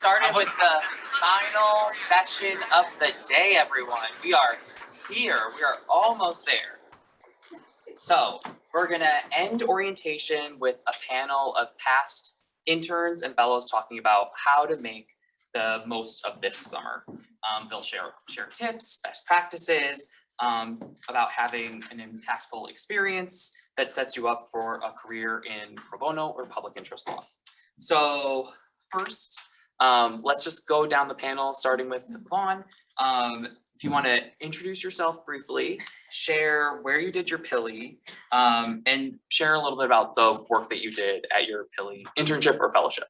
Started with the final session of the day, everyone. We are here. We are almost there. So we're gonna end orientation with a panel of past interns and fellows talking about how to make the most of this summer. They'll share tips, best practices, about having an impactful experience that sets you up for a career in pro bono or public interest law. So first, let's just go down the panel, starting with Vaughn. If you want to introduce yourself briefly, share where you did your PILI, and share a little bit about the work that you did at your PILI internship or fellowship.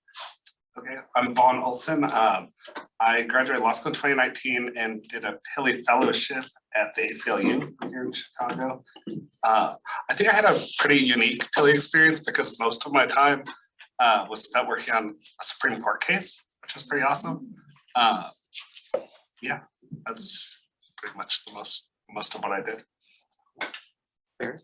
Okay, I'm Vaughn Olson. I graduated law school in 2019 and did a PILI fellowship at the ACLU here in Chicago. I think I had a pretty unique PILI experience because most of my time was spent working on a Supreme Court case, which was pretty awesome. Yeah, that's pretty much the most of what I did.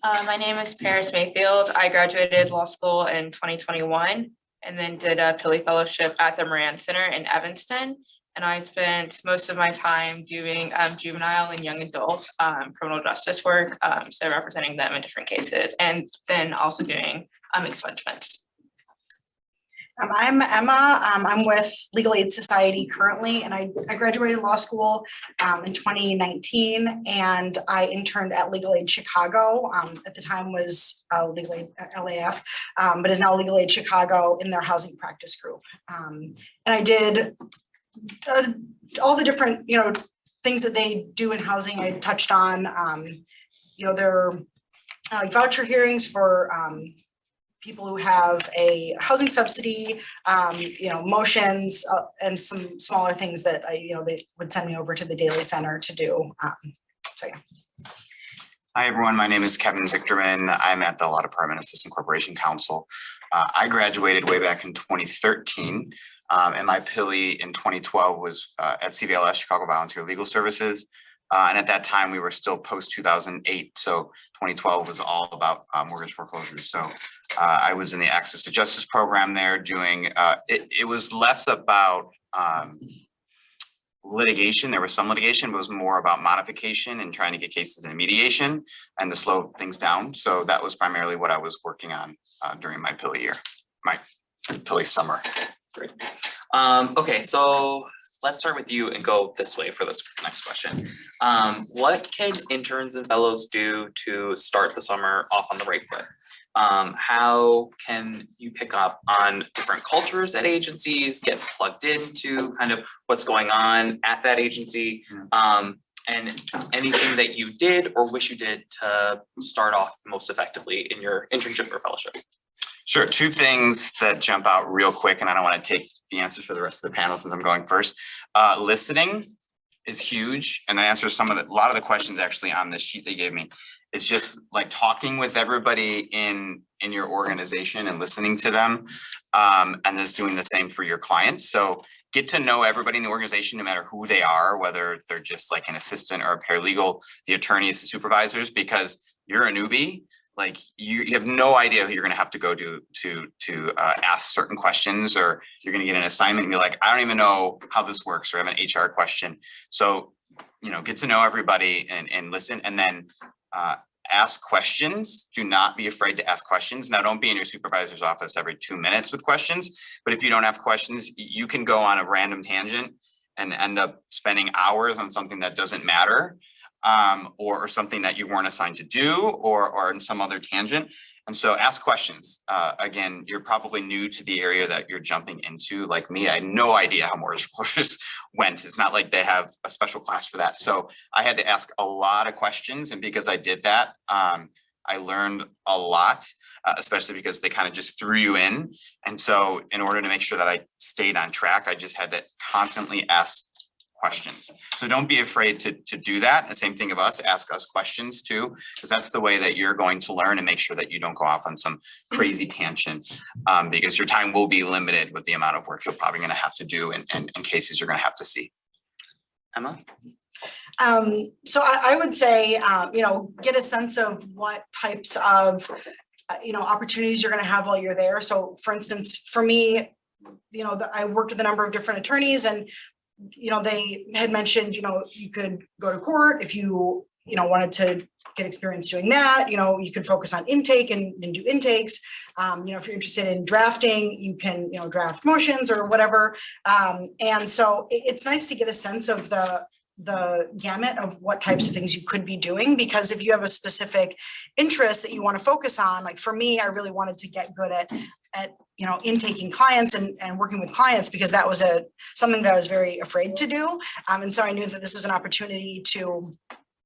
My name is Mayfield. I graduated law school in 2021 and then did a PILI fellowship at the Moran Center in Evanston. And I spent most of my time doing juvenile and young adult criminal justice work, so representing them in different cases, and then also doing expungements. I'm Emma. I'm with Legal Aid Society currently, and I graduated law school in 2019, and I interned at Legal Aid Chicago. At the time was Legal Aid LAF, but is now Legal Aid Chicago in their housing practice group. And I did all the different, things that they do in housing. I touched on, their voucher hearings for people who have a housing subsidy, motions, and some smaller things that they would send me over to the Daily Center to do. So yeah. Hi everyone, my name is Kevin Zickterman. I'm at the Law Department Assistant Corporation Counsel. I graduated way back in 2013, and my PILI in 2012 was at CVLS, Chicago Volunteer Legal Services. And at that time, we were still post-2008, so 2012 was all about mortgage foreclosures. So I was in the Access to Justice program there doing, it was less about litigation. There was some litigation, but it was more about modification and trying to get cases into mediation and to slow things down. So that was primarily what I was working on during my PILI year, my PILI summer. Great. Okay, so let's start with you and go this way for this next question. What can interns and fellows do to start the summer off on the right foot? How can you pick up on different cultures at agencies, get plugged into kind of what's going on at that agency, and anything that you did or wish you did to start off most effectively in your internship or fellowship? Sure, two things that jump out real quick, and I don't want to take the answers for the rest of the panel since I'm going first. Listening is huge, and I answer a lot of the questions actually on the sheet they gave me. It's just like talking with everybody in your organization and listening to them, and just doing the same for your clients. So get to know everybody in the organization, no matter who they are, whether they're just like an assistant or a paralegal, the attorneys, the supervisors, because you're a newbie. Like you have no idea who you're going to have to go to ask certain questions, or you're going to get an assignment and be like, I don't even know how this works, or I have an HR question. So, get to know everybody and listen, and then ask questions. Do not be afraid to ask questions. Now, don't be in your supervisor's office every 2 minutes with questions, but if you don't have questions, you can go on a random tangent and end up spending hours on something that doesn't matter. Or something that you weren't assigned to do, or in some other tangent. And so ask questions. Again, you're probably new to the area that you're jumping into. Like me, I had no idea how mortgage foreclosures went. It's not like they have a special class for that. So I had to ask a lot of questions. And because I did that, I learned a lot, especially because they kind of just threw you in. And so in order to make sure that I stayed on track, I just had to constantly ask questions. So don't be afraid to do that. The same thing of us, ask us questions too, because that's the way that you're going to learn and make sure that you don't go off on some crazy tangent, because your time will be limited with the amount of work you're probably going to have to do and cases you're going to have to see. Emma? So I would say, get a sense of what types of, opportunities you're going to have while you're there. So for instance, for me, I worked with a number of different attorneys, and they had mentioned, you could go to court if you wanted to get experience doing that. You could focus on intake and do intakes. If you're interested in drafting, you can, draft motions or whatever. And so it's nice to get a sense of the gamut of what types of things you could be doing, because if you have a specific interest that you want to focus on, like for me, I really wanted to get good at intaking clients and working with clients, because that was something that I was very afraid to do. And so I knew that this was an opportunity to,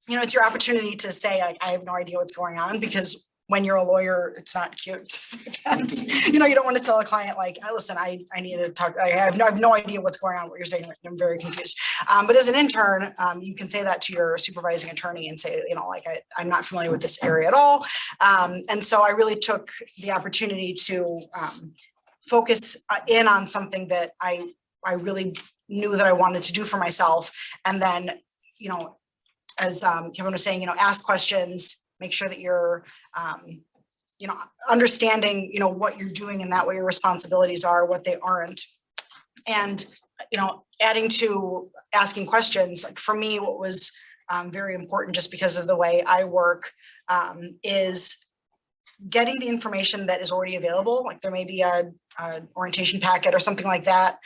it's your opportunity to say, like, I have no idea what's going on, because when you're a lawyer, it's not cute to say that. You don't want to tell a client, like, listen, I need to talk, I have no idea what's going on, what you're saying, I'm very confused. But as an intern, you can say that to your supervising attorney and say, I'm not familiar with this area at all. And so I really took the opportunity to focus in on something that I really knew that I wanted to do for myself. And then, as Kevin was saying, ask questions, make sure that you're, understanding, what you're doing, and that what your responsibilities are, what they aren't. And, adding to asking questions, like for me, what was very important, just because of the way I work, is getting the information that is already available. Like there may be a orientation packet or something like that.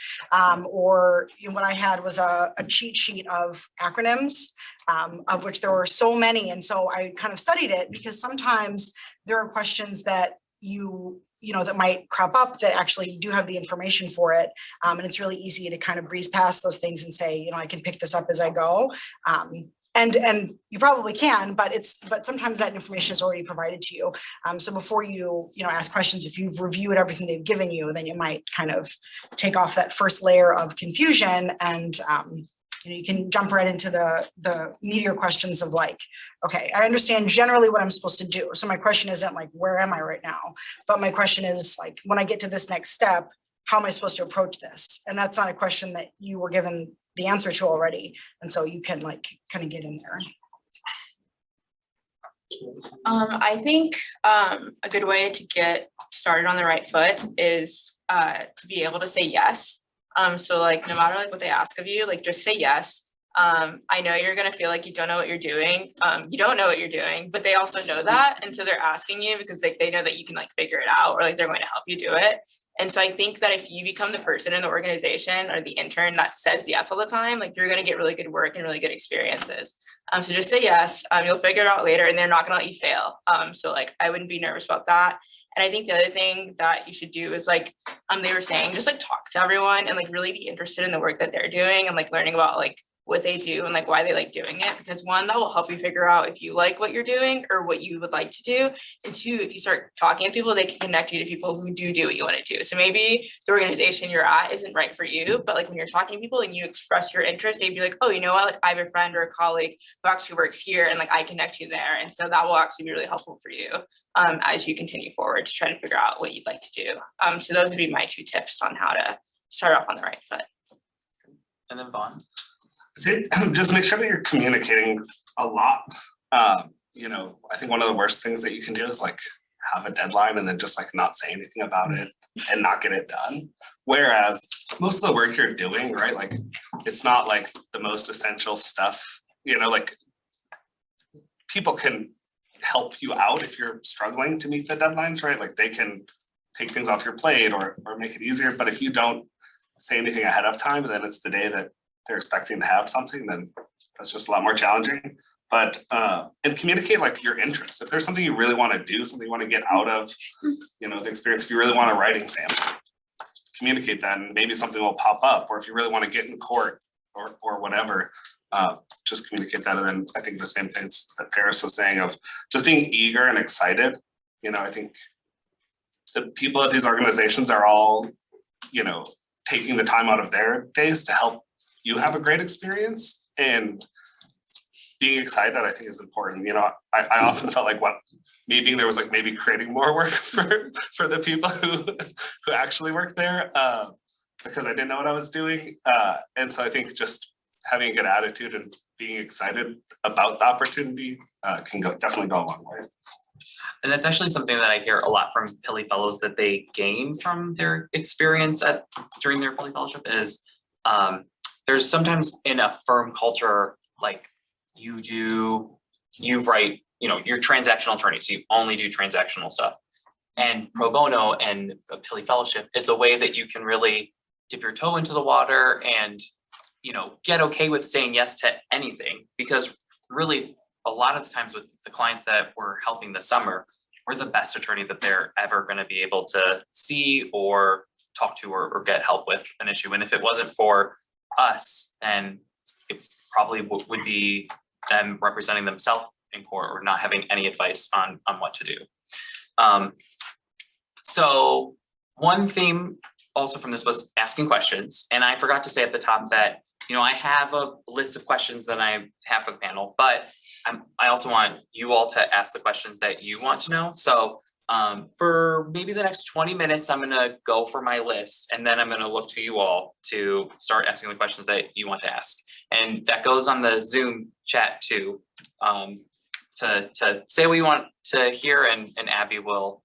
Or what I had was a cheat sheet of acronyms, of which there were so many. And so I kind of studied it, because sometimes there are questions that that might crop up that actually do have the information for it. And it's really easy to kind of breeze past those things and say, I can pick this up as I go. And you probably can, but sometimes that information is already provided to you. So before you ask questions, if you've reviewed everything they've given you, then you might kind of take off that first layer of confusion, and you can jump right into the meatier questions of like, okay, I understand generally what I'm supposed to do. So my question isn't like, where am I right now? But my question is like, when I get to this next step, how am I supposed to approach this? And that's not a question that you were given the answer to already. And so you can like kind of get in there. I think a good way to get started on the right foot is to be able to say yes. So like no matter like what they ask of you, like just say yes. I know you're gonna feel like you don't know what you're doing. You don't know what you're doing, but they also know that, and so they're asking you because like they know that you can like figure it out, or like they're going to help you do it. And so I think that if you become the person in the organization or the intern that says yes all the time, like you're going to get really good work and really good experiences. So just say yes. You'll figure it out later, and they're not going to let you fail. So like I wouldn't be nervous about that. And I think the other thing that you should do is like they were saying, just like talk to everyone and like really be interested in the work that they're doing and like learning about like what they do and like why they like doing it, because one, that will help you figure out if you like what you're doing or what you would like to do, and two, if you start talking to people, they can connect you to people who do what you want to do. So maybe the organization you're at isn't right for you, but like when you're talking to people and you express your interest, they'd be like, oh, you know what, like I have a friend or a colleague who actually works here, and like I connect you there, and so that will actually be really helpful for you as you continue forward to try to figure out what you'd like to do. So those would be my 2 tips on how to start off on the right foot. And then Vaughn. Just make sure that you're communicating a lot. I think one of the worst things that you can do is like have a deadline and then just like not say anything about it and not get it done. Whereas most of the work you're doing, right, like it's not like the most essential stuff, like people can help you out if you're struggling to meet the deadlines, right? Like they can take things off your plate or make it easier. But if you don't say anything ahead of time, then it's the day that they're expecting to have something, then that's just a lot more challenging. But and communicate like your interests. If there's something you really want to do, something you want to get out of, the experience, if you really want a writing sample, communicate that, and maybe something will pop up. Or if you really want to get in court or whatever, just communicate that. And then I think the same things that Paris was saying of just being eager and excited. I think the people at these organizations are all, taking the time out of their days to help you have a great experience, and being excited, I think, is important. I often felt like me being there was like maybe creating more work for the people who actually work there, because I didn't know what I was doing. And so I think just having a good attitude and being excited about the opportunity can definitely go a long way. And that's actually something that I hear a lot from PILI fellows that they gain from their experience during their PILI fellowship is there's sometimes in a firm culture, like you write, you're transactional attorney, so you only do transactional stuff. And pro bono and a PILI fellowship is a way that you can really dip your toe into the water and, get okay with saying yes to anything, because really a lot of the times with the clients that we're helping this summer, we're the best attorney that they're ever going to be able to see or talk to or get help with an issue. And if it wasn't for us, then it probably would be them representing themselves in court or not having any advice on what to do. So one theme also from this was asking questions. And I forgot to say at the top that, I have a list of questions that I have for the panel, but I also want you all to ask the questions that you want to know. So for maybe the next 20 minutes, I'm gonna go for my list, and then I'm gonna look to you all to start asking the questions that you want to ask. And that goes on the Zoom chat too, to say what you want to hear, and Abby will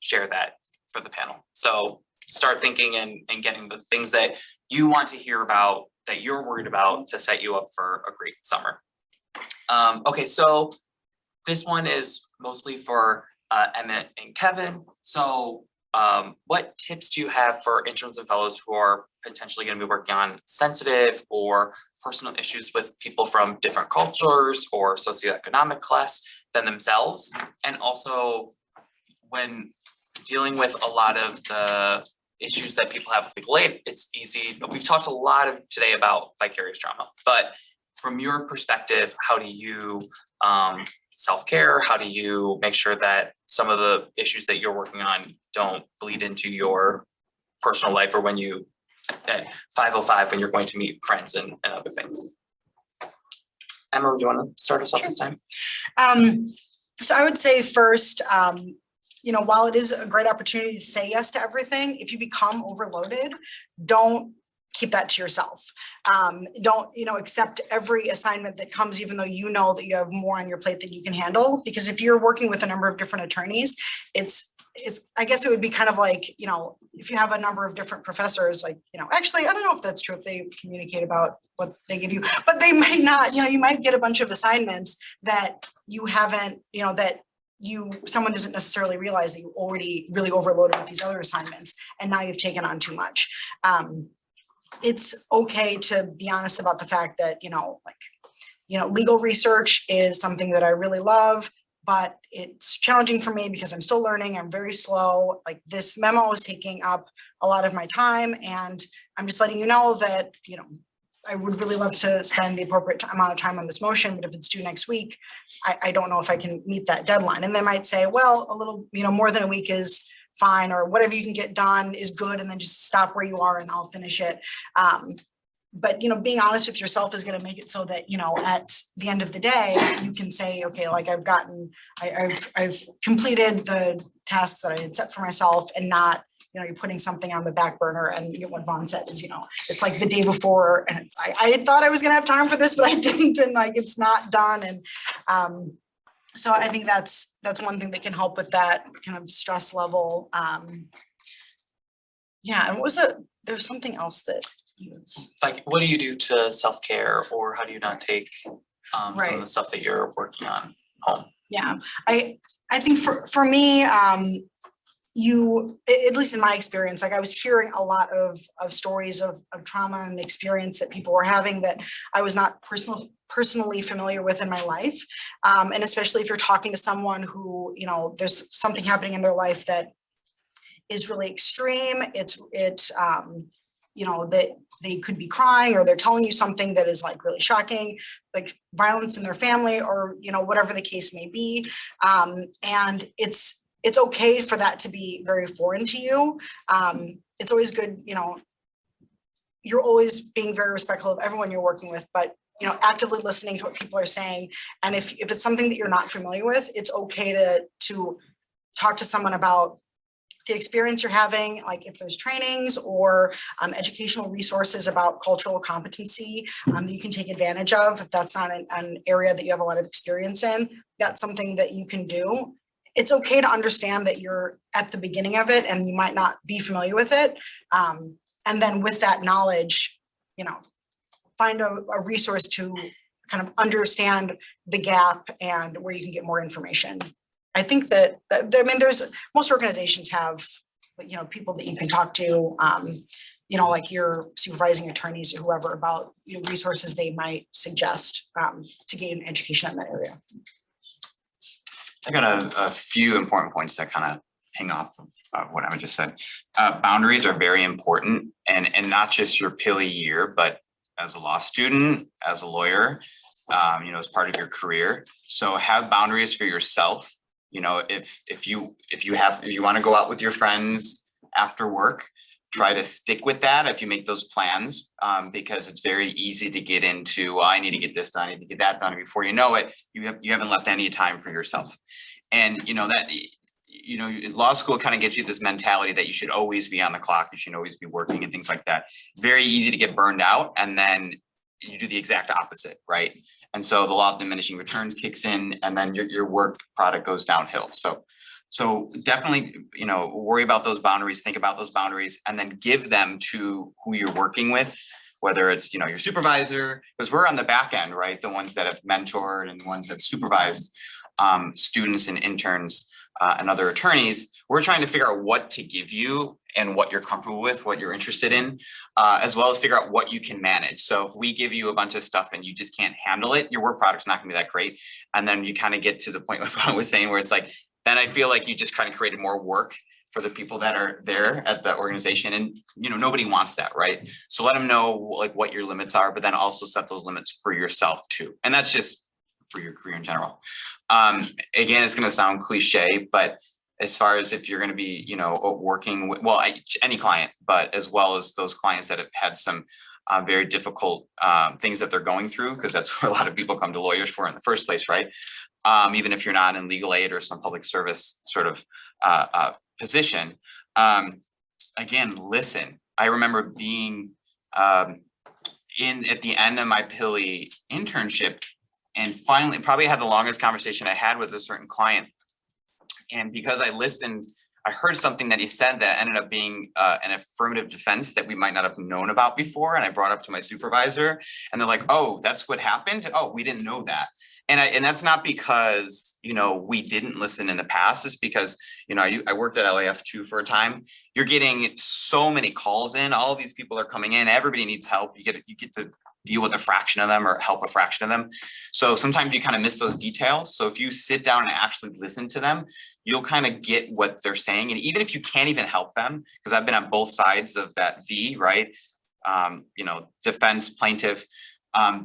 share that for the panel. So start thinking and getting the things that you want to hear about, that you're worried about, to set you up for a great summer. Okay, so this one is mostly for Emmett and Kevin. So what tips do you have for interns and fellows who are potentially going to be working on sensitive or personal issues with people from different cultures or socioeconomic class than themselves? And also when dealing with a lot of the issues that people have with legal aid, it's easy. We've talked a lot of today about vicarious trauma, but from your perspective, how do you self-care? How do you make sure that some of the issues that you're working on don't bleed into your personal life, or when you at 5:05 when you're going to meet friends and other things? Emma, do you want to start us off this time? So I would say first, while it is a great opportunity to say yes to everything, if you become overloaded, don't keep that to yourself. Don't, accept every assignment that comes, even though you know that you have more on your plate than you can handle. Because if you're working with a number of different attorneys, I guess it would be kind of like, if you have a number of different professors, like, actually, I don't know if that's true, if they communicate about what they give you, but they might not, you might get a bunch of assignments that you haven't, someone doesn't necessarily realize that you already really overloaded with these other assignments, and now you've taken on too much. It's okay to be honest about the fact that, legal research is something that I really love, but it's challenging for me because I'm still learning. I'm very slow. Like, this memo is taking up a lot of my time, and I'm just letting you know that, I would really love to spend the appropriate amount of time on this motion, but if it's due next week, I don't know if I can meet that deadline. And they might say, well, a little, more than a week is fine, or whatever you can get done is good, and then just stop where you are and I'll finish it. But, being honest with yourself is going to make it so that, at the end of the day, you can say, okay, like I've completed the tasks that I had set for myself, and not, you're putting something on the back burner. And what Vaughn said is, it's like the day before, and it's, I thought I was going to have time for this, but I didn't, and like, it's not done. And so I think that's one thing that can help with that kind of stress level. Yeah, and there's something else that Like, what do you do to self-care, or how do you not take some of the stuff that you're working on home? Yeah, I think for me, at least in my experience, like I was hearing a lot of stories of trauma and experience that people were having that I was not personally familiar with in my life. And especially if you're talking to someone who, there's something happening in their life that is really extreme, that they could be crying, or they're telling you something that is like really shocking, like violence in their family, or, whatever the case may be. And it's okay for that to be very foreign to you. It's always good, you're always being very respectful of everyone you're working with, but, actively listening to what people are saying. And if it's something that you're not familiar with, it's okay to talk to someone about the experience you're having, like if there's trainings or educational resources about cultural competency that you can take advantage of. If that's not an area that you have a lot of experience in, that's something that you can do. it's okay to understand that you're at the beginning of it and you might not be familiar with it. And then with that knowledge, find a resource to kind of understand the gap and where you can get more information. I think that, most organizations have, people that you can talk to, like your supervising attorneys or whoever about, resources they might suggest to gain education in that area. I got a few important points that kind of hang off of what I just said. Boundaries are very important, and not just your PILI year, but as a law student, as a lawyer, as part of your career. So have boundaries for yourself. If you want to go out with your friends after work, try to stick with that if you make those plans, because it's very easy to get into, well, I need to get this done, I need to get that done, and before you know it, you haven't left any time for yourself. And law school kind of gives you this mentality that you should always be on the clock, you should always be working and things like that. Very easy to get burned out, and then you do the exact opposite, right? And so the law of diminishing returns kicks in, and then your work product goes downhill. So definitely, worry about those boundaries, think about those boundaries, and then give them to who you're working with, whether it's, your supervisor, because we're on the back end, right? The ones that have mentored and the ones that have supervised students and interns and other attorneys. We're trying to figure out what to give you and what you're comfortable with, what you're interested in, as well as figure out what you can manage. So if we give you a bunch of stuff and you just can't handle it, your work product's not gonna be that great. And then you kind of get to the point what I was saying, where it's like, then I feel like you just kind of created more work for the people that are there at the organization. And, nobody wants that, right? So let them know like what your limits are, but then also set those limits for yourself too. And that's just for your career in general. Again, it's going to sound cliche, but as far as if you're going to be, working with, any client, but as well as those clients that have had some very difficult things that they're going through, because that's what a lot of people come to lawyers for in the first place, right? Even if you're not in legal aid or some public service sort of position, again, listen. I remember being at the end of my PILI internship, and finally probably had the longest conversation I had with a certain client. And because I listened, I heard something that he said that ended up being an affirmative defense that we might not have known about before. And I brought up to my supervisor, and they're like, oh, that's what happened? Oh, we didn't know that. And that's not because, we didn't listen in the past. It's because, I worked at LAF too for a time. You're getting so many calls in, all of these people are coming in, everybody needs help. You get to deal with a fraction of them or help a fraction of them. So sometimes you kind of miss those details. So if you sit down and actually listen to them, you'll kind of get what they're saying. And even if you can't even help them, because I've been on both sides of that V, right? Defense, plaintiff,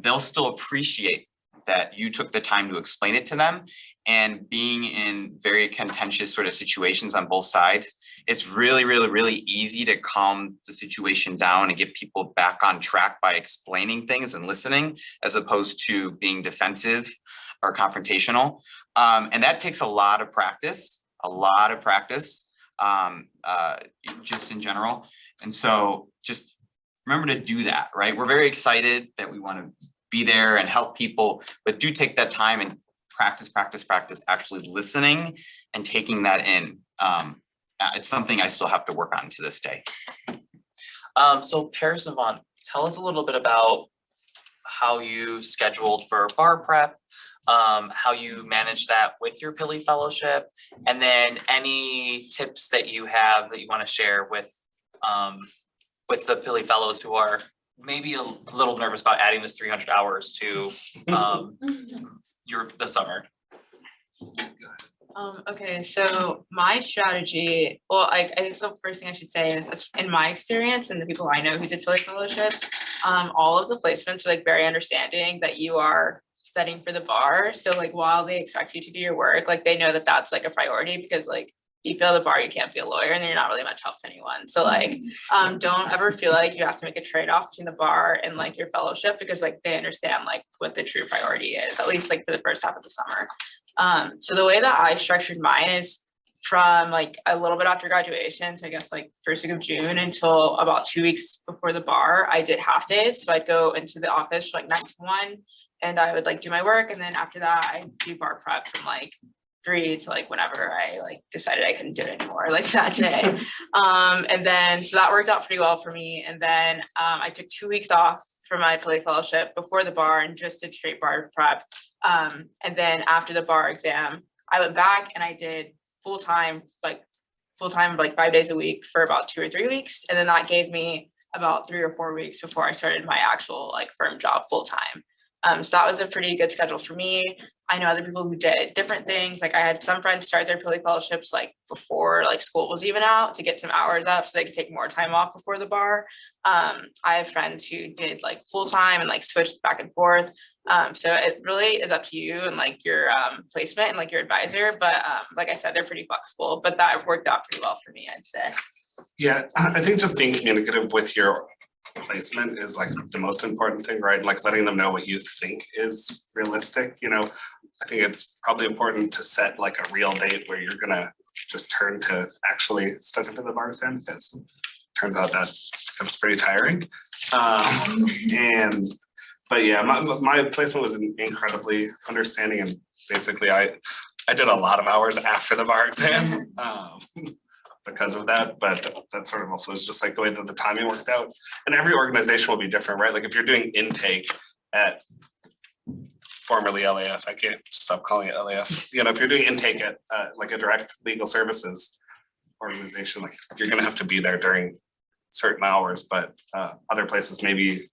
they'll still appreciate that you took the time to explain it to them. And being in very contentious sort of situations on both sides, it's really, really, really easy to calm the situation down and get people back on track by explaining things and listening, as opposed to being defensive or confrontational. And that takes a lot of practice, just in general. And so just remember to do that, right? We're very excited that we want to be there and help people, but do take that time and practice actually listening and taking that in. It's something I still have to work on to this day. So Paris and Vaughn, tell us a little bit about how you scheduled for bar prep, how you managed that with your PILI fellowship, and then any tips that you have that you want to share with the PILI fellows who are maybe a little nervous about adding this 300 hours to the summer. Okay, so my strategy, I think the first thing I should say is, in my experience and the people I know who did PILI fellowships, all of the placements are very understanding that you are studying for the bar. So while they expect you to do your work, they know that that's a priority, because you fail the bar, you can't be a lawyer, and you're not really much help to anyone. So don't ever feel like you have to make a trade-off between the bar and your fellowship, because they understand what the true priority is, at least for the first half of the summer. So the way that I structured mine is from a little bit after graduation, so I guess first week of June until about 2 weeks before the bar, I did half days. So I'd go into the office from 9 to 1, and I would do my work, and then after that I do bar prep from 3 to like whenever I like decided I couldn't do it anymore, like that day. And then, so that worked out pretty well for me. And then I took 2 weeks off for my PILI fellowship before the bar and just did straight bar prep. And then after the bar exam, I went back and I did full-time, like 5 days a week for about 2 or 3 weeks. And then that gave me about 3 or 4 weeks before I started my actual like firm job full-time. So that was a pretty good schedule for me. I know other people who did different things. Like I had some friends start their PILI fellowships like before like school was even out to get some hours up so they could take more time off before the bar. I have friends who did like full-time and like switched back and forth. So it really is up to you and like your placement and like your advisor. But like I said, they're pretty flexible, but that worked out pretty well for me, I'd say. Yeah, I think just being communicative with your placement is like the most important thing, right? Like letting them know what you think is realistic, you know. I think it's probably important to set like a real date where you're gonna just turn to actually study for the bar exam, because it turns out that becomes pretty tiring. But yeah, my placement was incredibly understanding, and basically I did a lot of hours after the bar exam. Because of that, but that sort of also is just like the way that the timing worked out. And every organization will be different, right? Like if you're doing intake at formerly LAF, I can't stop calling it LAF. You know, if you're doing intake at like a direct legal services organization, like you're gonna have to be there during certain hours, but other places maybe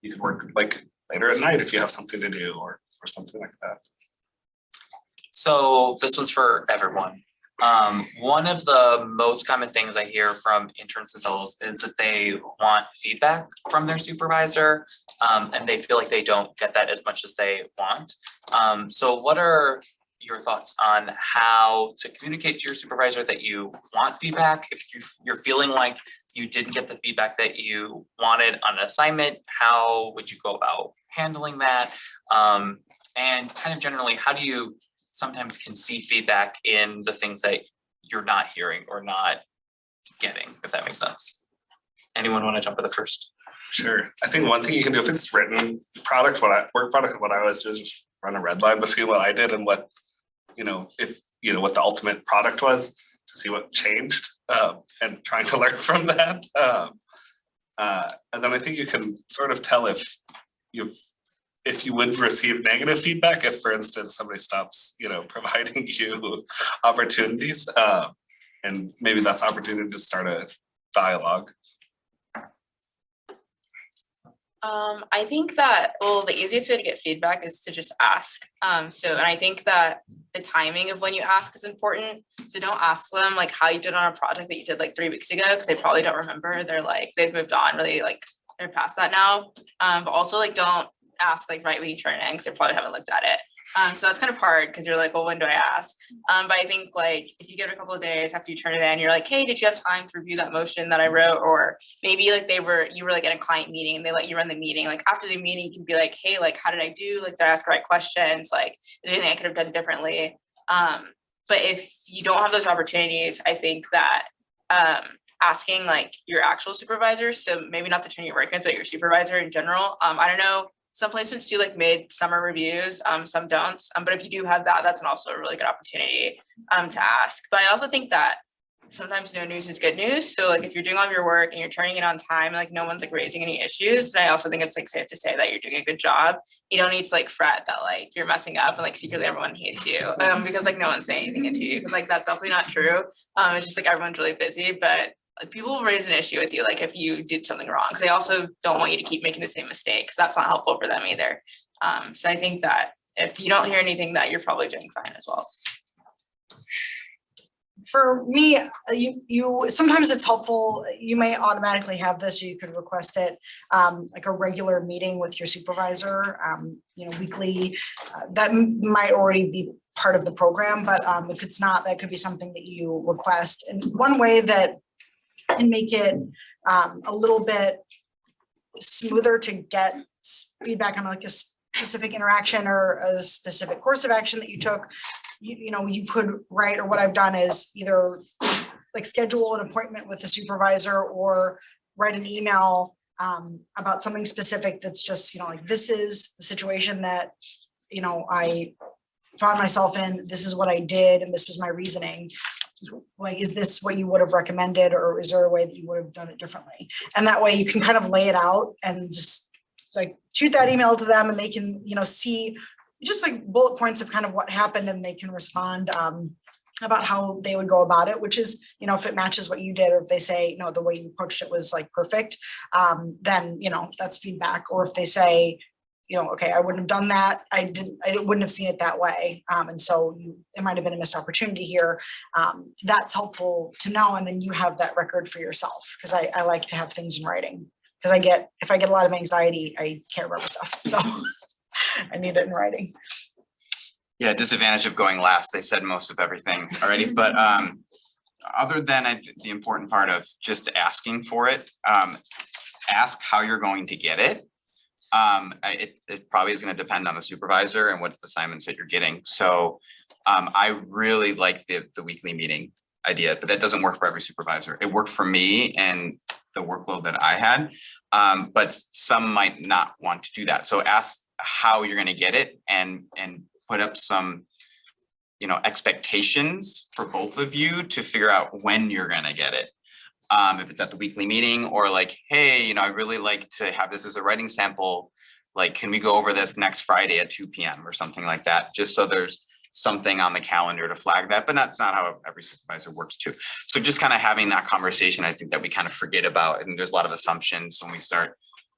you could work like later at night if you have something to do or something like that. So this one's for everyone. One of the most common things I hear from interns and fellows is that they want feedback from their supervisor, and they feel like they don't get that as much as they want. So what are your thoughts on how to communicate to your supervisor that you want feedback? If you're feeling like you didn't get the feedback that you wanted on an assignment, how would you go about handling that? And kind of generally, how do you sometimes can see feedback in the things that you're not hearing or not getting, if that makes sense? Anyone want to jump in the first? Sure. I think one thing you can do if it's written product, work product, what I always do is just run a red line between what I did and what, you know, if, you know, what the ultimate product was to see what changed and trying to learn from that. And then I think you can sort of tell if you would receive negative feedback, if for instance, somebody stops, you know, providing you opportunities, and maybe that's opportunity to start a dialogue. I think that, well, the easiest way to get feedback is to just ask. And I think that the timing of when you ask is important. So don't ask them like how you did on a project that you did like 3 weeks ago, because they probably don't remember. They're like, they've moved on, really, like they're past that now. But also like don't ask like right when you turn it in, because they probably haven't looked at it. So that's kind of hard because you're like, well, when do I ask? But I think like if you give it a couple of days after you turn it in, you're like, hey, did you have time to review that motion that I wrote? Or maybe like you were like in a client meeting and they let you run the meeting. Like after the meeting, you can be like, hey, like how did I do? Like did I ask the right questions? Like is there anything I could have done differently? But if you don't have those opportunities, I think that asking like your actual supervisor, so maybe not the team you're working with, but your supervisor in general. I don't know. Some placements do like mid-summer reviews, some don't. But if you do have that, that's also a really good opportunity to ask. But I also think that sometimes no news is good news. So like if you're doing all of your work and you're turning it on time, like no one's like raising any issues. And I also think it's like safe to say that you're doing a good job. You don't need to like fret that like you're messing up and like secretly everyone hates you because like no one's saying anything to you, because like that's definitely not true. It's just like everyone's really busy, but like people will raise an issue with you like if you did something wrong, because they also don't want you to keep making the same mistake, because that's not helpful for them either. So I think that if you don't hear anything, that you're probably doing fine as well. For me, you sometimes it's helpful. You may automatically have this, or you could request it, like a regular meeting with your supervisor, you know, weekly. That might already be part of the program, but if it's not, that could be something that you request. And one way that can make it a little bit smoother to get feedback on like a specific interaction or a specific course of action that you took, you know, you could write, or what I've done is either like schedule an appointment with the supervisor or write an email about something specific that's just, you know, like this is the situation that, you know, I found myself in, this is what I did and this was my reasoning. Like, is this what you would have recommended, or is there a way that you would have done it differently? And that way you can kind of lay it out and just like shoot that email to them, and they can, see just like bullet points of kind of what happened, and they can respond about how they would go about it, which is, if it matches what you did, or if they say, no, the way you approached it was like perfect, then, that's feedback. Or if they say, okay, I wouldn't have done that. I wouldn't have seen it that way. And so it might have been a missed opportunity here. That's helpful to know. And then you have that record for yourself, because I like to have things in writing, because if I get a lot of anxiety, I can't remember stuff. So I need it in writing. Yeah, disadvantage of going last. They said most of everything already, but other than the important part of just asking for it, ask how you're going to get it. It probably is going to depend on the supervisor and what assignments that you're getting. So I really like the weekly meeting idea, but that doesn't work for every supervisor. It worked for me and the workload that I had, but some might not want to do that. So ask how you're going to get it, and put up some, expectations for both of you to figure out when you're going to get it. If it's at the weekly meeting, or like, hey, I really like to have this as a writing sample. Like, can we go over this next Friday at 2 p.m. or something like that? Just so there's something on the calendar to flag that, but that's not how every supervisor works too. So just kind of having that conversation, I think that we kind of forget about, and there's a lot of assumptions when we start,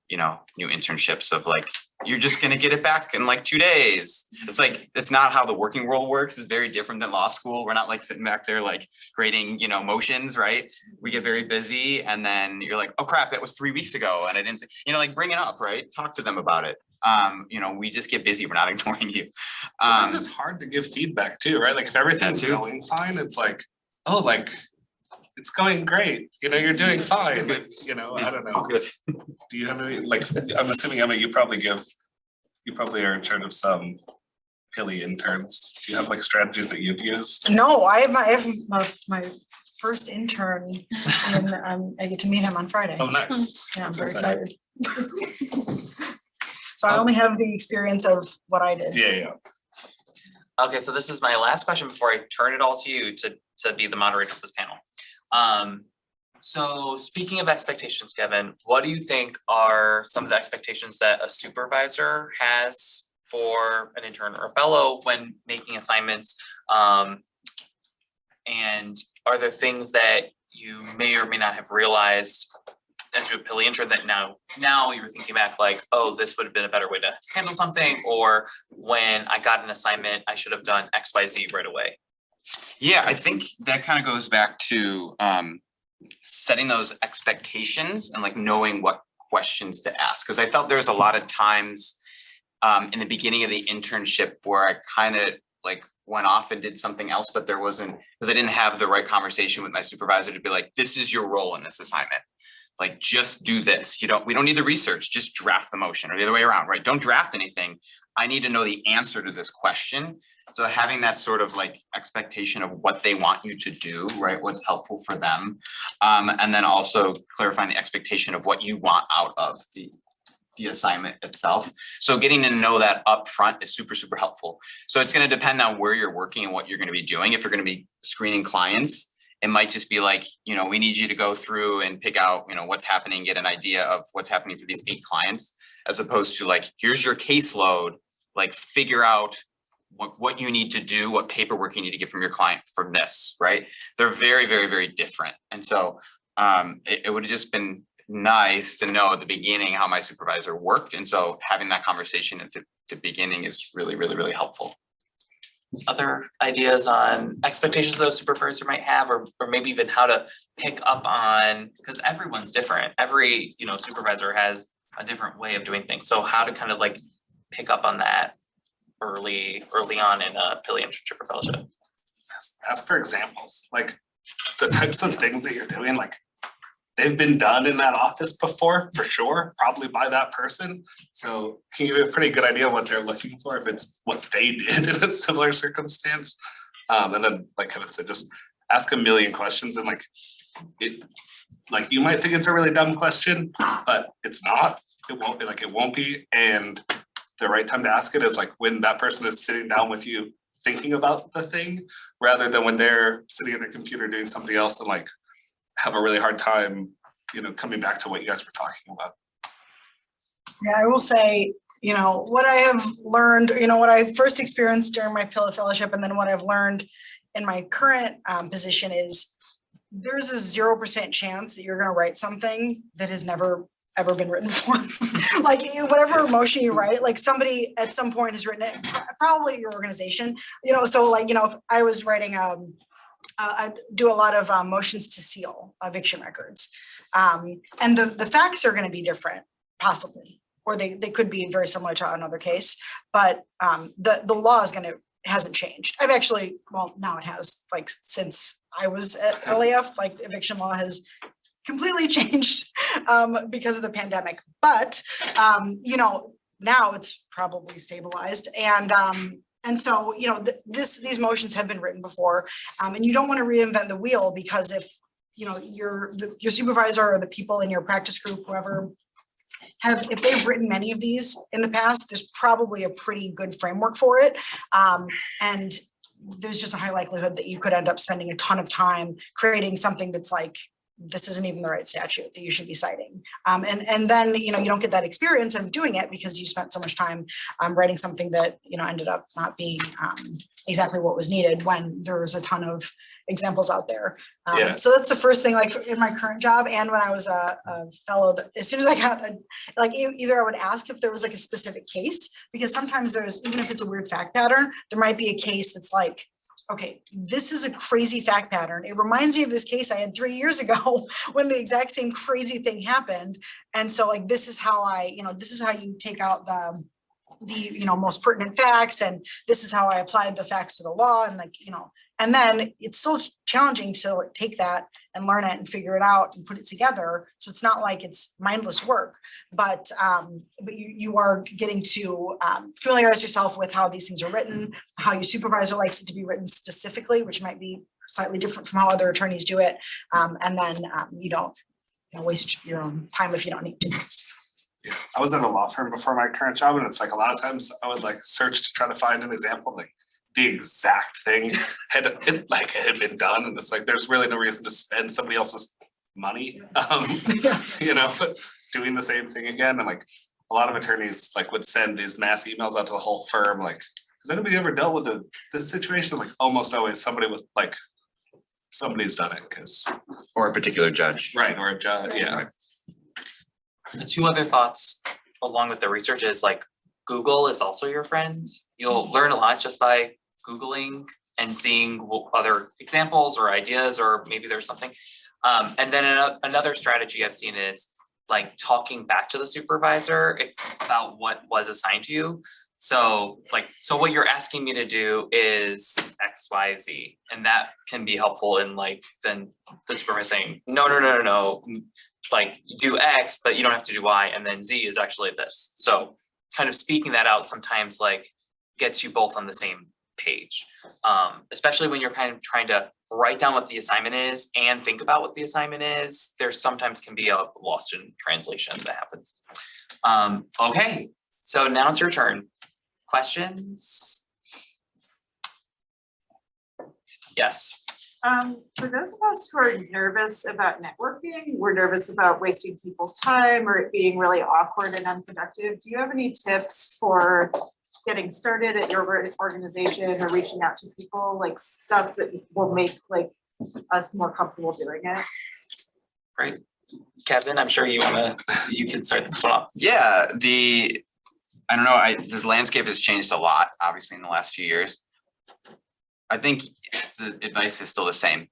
new internships of like, you're just going to get it back in like 2 days. It's like, it's not how the working world works. It's very different than law school. We're not like sitting back there, like grading, motions, right? We get very busy, and then you're like, oh crap, that was 3 weeks ago. And I didn't say, like bring it up, right? Talk to them about it. We just get busy. We're not ignoring you. Sometimes it's hard to give feedback too, right? Like if everything's going fine, it's like, oh, like it's going great. You're doing fine. But, I don't know. Good. Do you have any, like, I'm assuming, Emma, you probably are in charge of some PILI interns. Do you have like strategies that you've used? No, I have my first intern, and I get to meet him on Friday. Oh, nice. Yeah, I'm That's very exciting. excited. So I only have the experience of what I did. Yeah. Okay, so this is my last question before I turn it all to you to be the moderator of this panel. So speaking of expectations, Kevin, what do you think are some of the expectations that a supervisor has for an intern or a fellow when making assignments? And are there things that you may or may not have realized as a PILI intern that now you're thinking back like, oh, this would have been a better way to handle something, or when I got an assignment, I should have done X, Y, Z right away? Yeah, I think that kind of goes back to setting those expectations and like knowing what questions to ask. Because I felt there was a lot of times in the beginning of the internship where I kind of like went off and did something else, but there wasn't, because I didn't have the right conversation with my supervisor to be like, this is your role in this assignment. Like, just do this. We don't need the research, just draft the motion, or the other way around, right? Don't draft anything. I need to know the answer to this question. So having that sort of like expectation of what they want you to do, right? What's helpful for them. And then also clarifying the expectation of what you want out of the assignment itself. So getting to know that up front is super, super helpful. So it's going to depend on where you're working and what you're going to be doing. If you're going to be screening clients, it might just be like, we need you to go through and pick out, what's happening, get an idea of what's happening for these 8 clients, as opposed to like, here's your caseload, like figure out what you need to do, what paperwork you need to get from your client from this, right? They're very, very, very different. And so it would have just been nice to know at the beginning how my supervisor worked. And so having that conversation at the beginning is really, really, really helpful. Other ideas on expectations those supervisor might have, or maybe even how to pick up on, because everyone's different. Every, supervisor has a different way of doing things. So how to kind of like pick up on that early on in a PILI internship or fellowship. Ask for examples, like the types of things that you're doing, like they've been done in that office before, for sure, probably by that person. So can you give a pretty good idea what they're looking for if it's what they did in a similar circumstance? And then, like Kevin said, just ask a million questions, and like you might think it's a really dumb question, but it's not. It won't be. And the right time to ask it is like when that person is sitting down with you thinking about the thing rather than when they're sitting at their computer doing something else and like have a really hard time, you know, coming back to what you guys were talking about. Yeah, I will say, you know, what I have learned, you know, what I first experienced during my PILI fellowship and then what I've learned in my current position is there's a 0% chance that you're going to write something that has never ever been written before. Like whatever motion you write, like somebody at some point has written it, probably your organization, you know, so like, you know, if I was writing, I do a lot of motions to seal eviction records. And the facts are going to be different, possibly, or they could be very similar to another case, but the law is hasn't changed. I've actually, well, now it has, like since I was at LAF, like eviction law has completely changed because of the pandemic. But you know, now it's probably stabilized, and so you know these motions have been written before, and you don't want to reinvent the wheel, because if you know your supervisor or the people in your practice group, whoever, if they've written many of these in the past, there's probably a pretty good framework for it, and there's just a high likelihood that you could end up spending a ton of time creating something that's like, this isn't even the right statute that you should be citing. And then, you know, you don't get that experience of doing it because you spent so much time writing something that, you know, ended up not being exactly what was needed when there was a ton of examples out there. So that's the first thing, like in my current job and when I was a fellow, as soon as I got either I would ask if there was like a specific case, because sometimes there's, even if it's a weird fact pattern, there might be a case that's like, okay, this is a crazy fact pattern. It reminds me of this case I had 3 years ago when the exact same crazy thing happened. And so like, this is how this is how you take out the you know, most pertinent facts. And this is how I applied the facts to the law. And like, you know, and then it's still challenging to like, take that and learn it and figure it out and put it together. So it's not like it's mindless work, but you are getting to familiarize yourself with how these things are written, how your supervisor likes it to be written specifically, which might be slightly different from how other attorneys do it. And then you don't waste your own time if you don't need to. Yeah. I was at a law firm before my current job, and it's like a lot of times I would like search to try to find an example, like the exact thing had been done, and it's like there's really no reason to spend somebody else's money, you know, doing the same thing again. And like a lot of attorneys like would send these mass emails out to the whole firm, like, has anybody ever dealt with this situation? Like almost always somebody's done it, because Or a particular judge. right, or a judge, yeah. Right. The two other thoughts along with the research is like Google is also your friend. You'll learn a lot just by Googling and seeing other examples or ideas, or maybe there's something. And then another strategy I've seen is like talking back to the supervisor about what was assigned to you. So what you're asking me to do is X, Y, Z, and that can be helpful in like then the supervisor saying, no, like do X, but you don't have to do Y, and then Z is actually this. So kind of speaking that out sometimes like gets you both on the same page, especially when you're kind of trying to write down what the assignment is and think about what the assignment is. There sometimes can be a lost in translation that happens. Okay, so now it's your turn. Questions? Yes. For those of us who are nervous about networking, we're nervous about wasting people's time or it being really awkward and unproductive. Do you have any tips for getting started at your organization or reaching out to people, like stuff that will make like us more comfortable doing it? Great. Kevin, I'm sure you can start this one off. Yeah, I don't know, the landscape has changed a lot, obviously, in the last few years. I think the advice is still the same.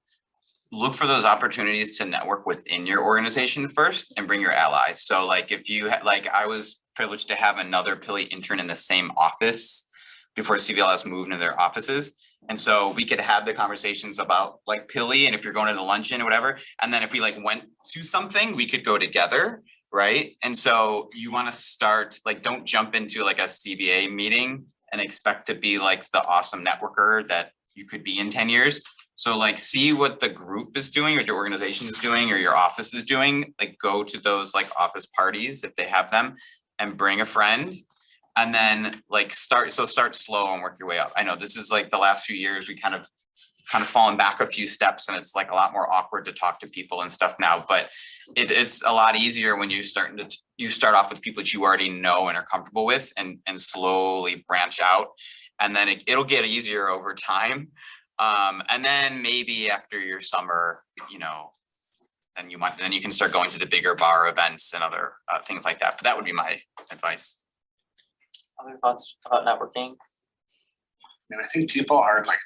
Look for those opportunities to network within your organization first and bring your allies. So like if you I was privileged to have another PILI intern in the same office before CVLS moved into their offices. And so we could have the conversations about like PILI, and if you're going to the luncheon or whatever, and then if we like went to something, we could go together, right? And so you want to start, like, don't jump into like a CBA meeting and expect to be like the awesome networker that you could be in 10 years. So like see what the group is doing or your organization is doing or your office is doing, like go to those like office parties if they have them and bring a friend. And then like start slow and work your way up. I know this is like the last few years, we kind of fallen back a few steps and it's like a lot more awkward to talk to people and stuff now, but it's a lot easier when you start off with people that you already know and are comfortable with and slowly branch out. And then it'll get easier over time. And then maybe after your summer, you know, then you can start going to the bigger bar events and other things like that. But that would be my advice. Other thoughts about networking? And I think people are like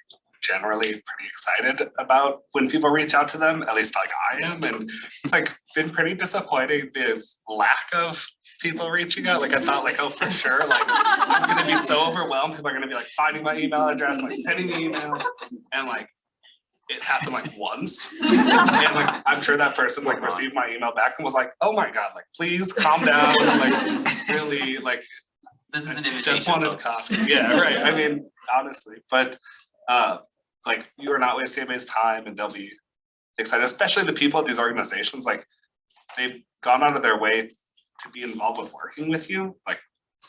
generally pretty excited about when people reach out to them, at least like I am. And it's like been pretty disappointing the lack of people reaching out. Like I thought like, oh, for sure, like I'm gonna be so overwhelmed. People are gonna be like finding my email address, like sending me emails, and like it's happened like once. And like I'm sure that person like received my email back and was like, oh my God, like please calm down. Like really like This is an invitation. just wanted folks. coffee. Yeah, right. I mean, honestly, but like you are not wasting anybody's time and they'll be excited, especially the people at these organizations, like they've gone out of their way to be involved with working with you. Like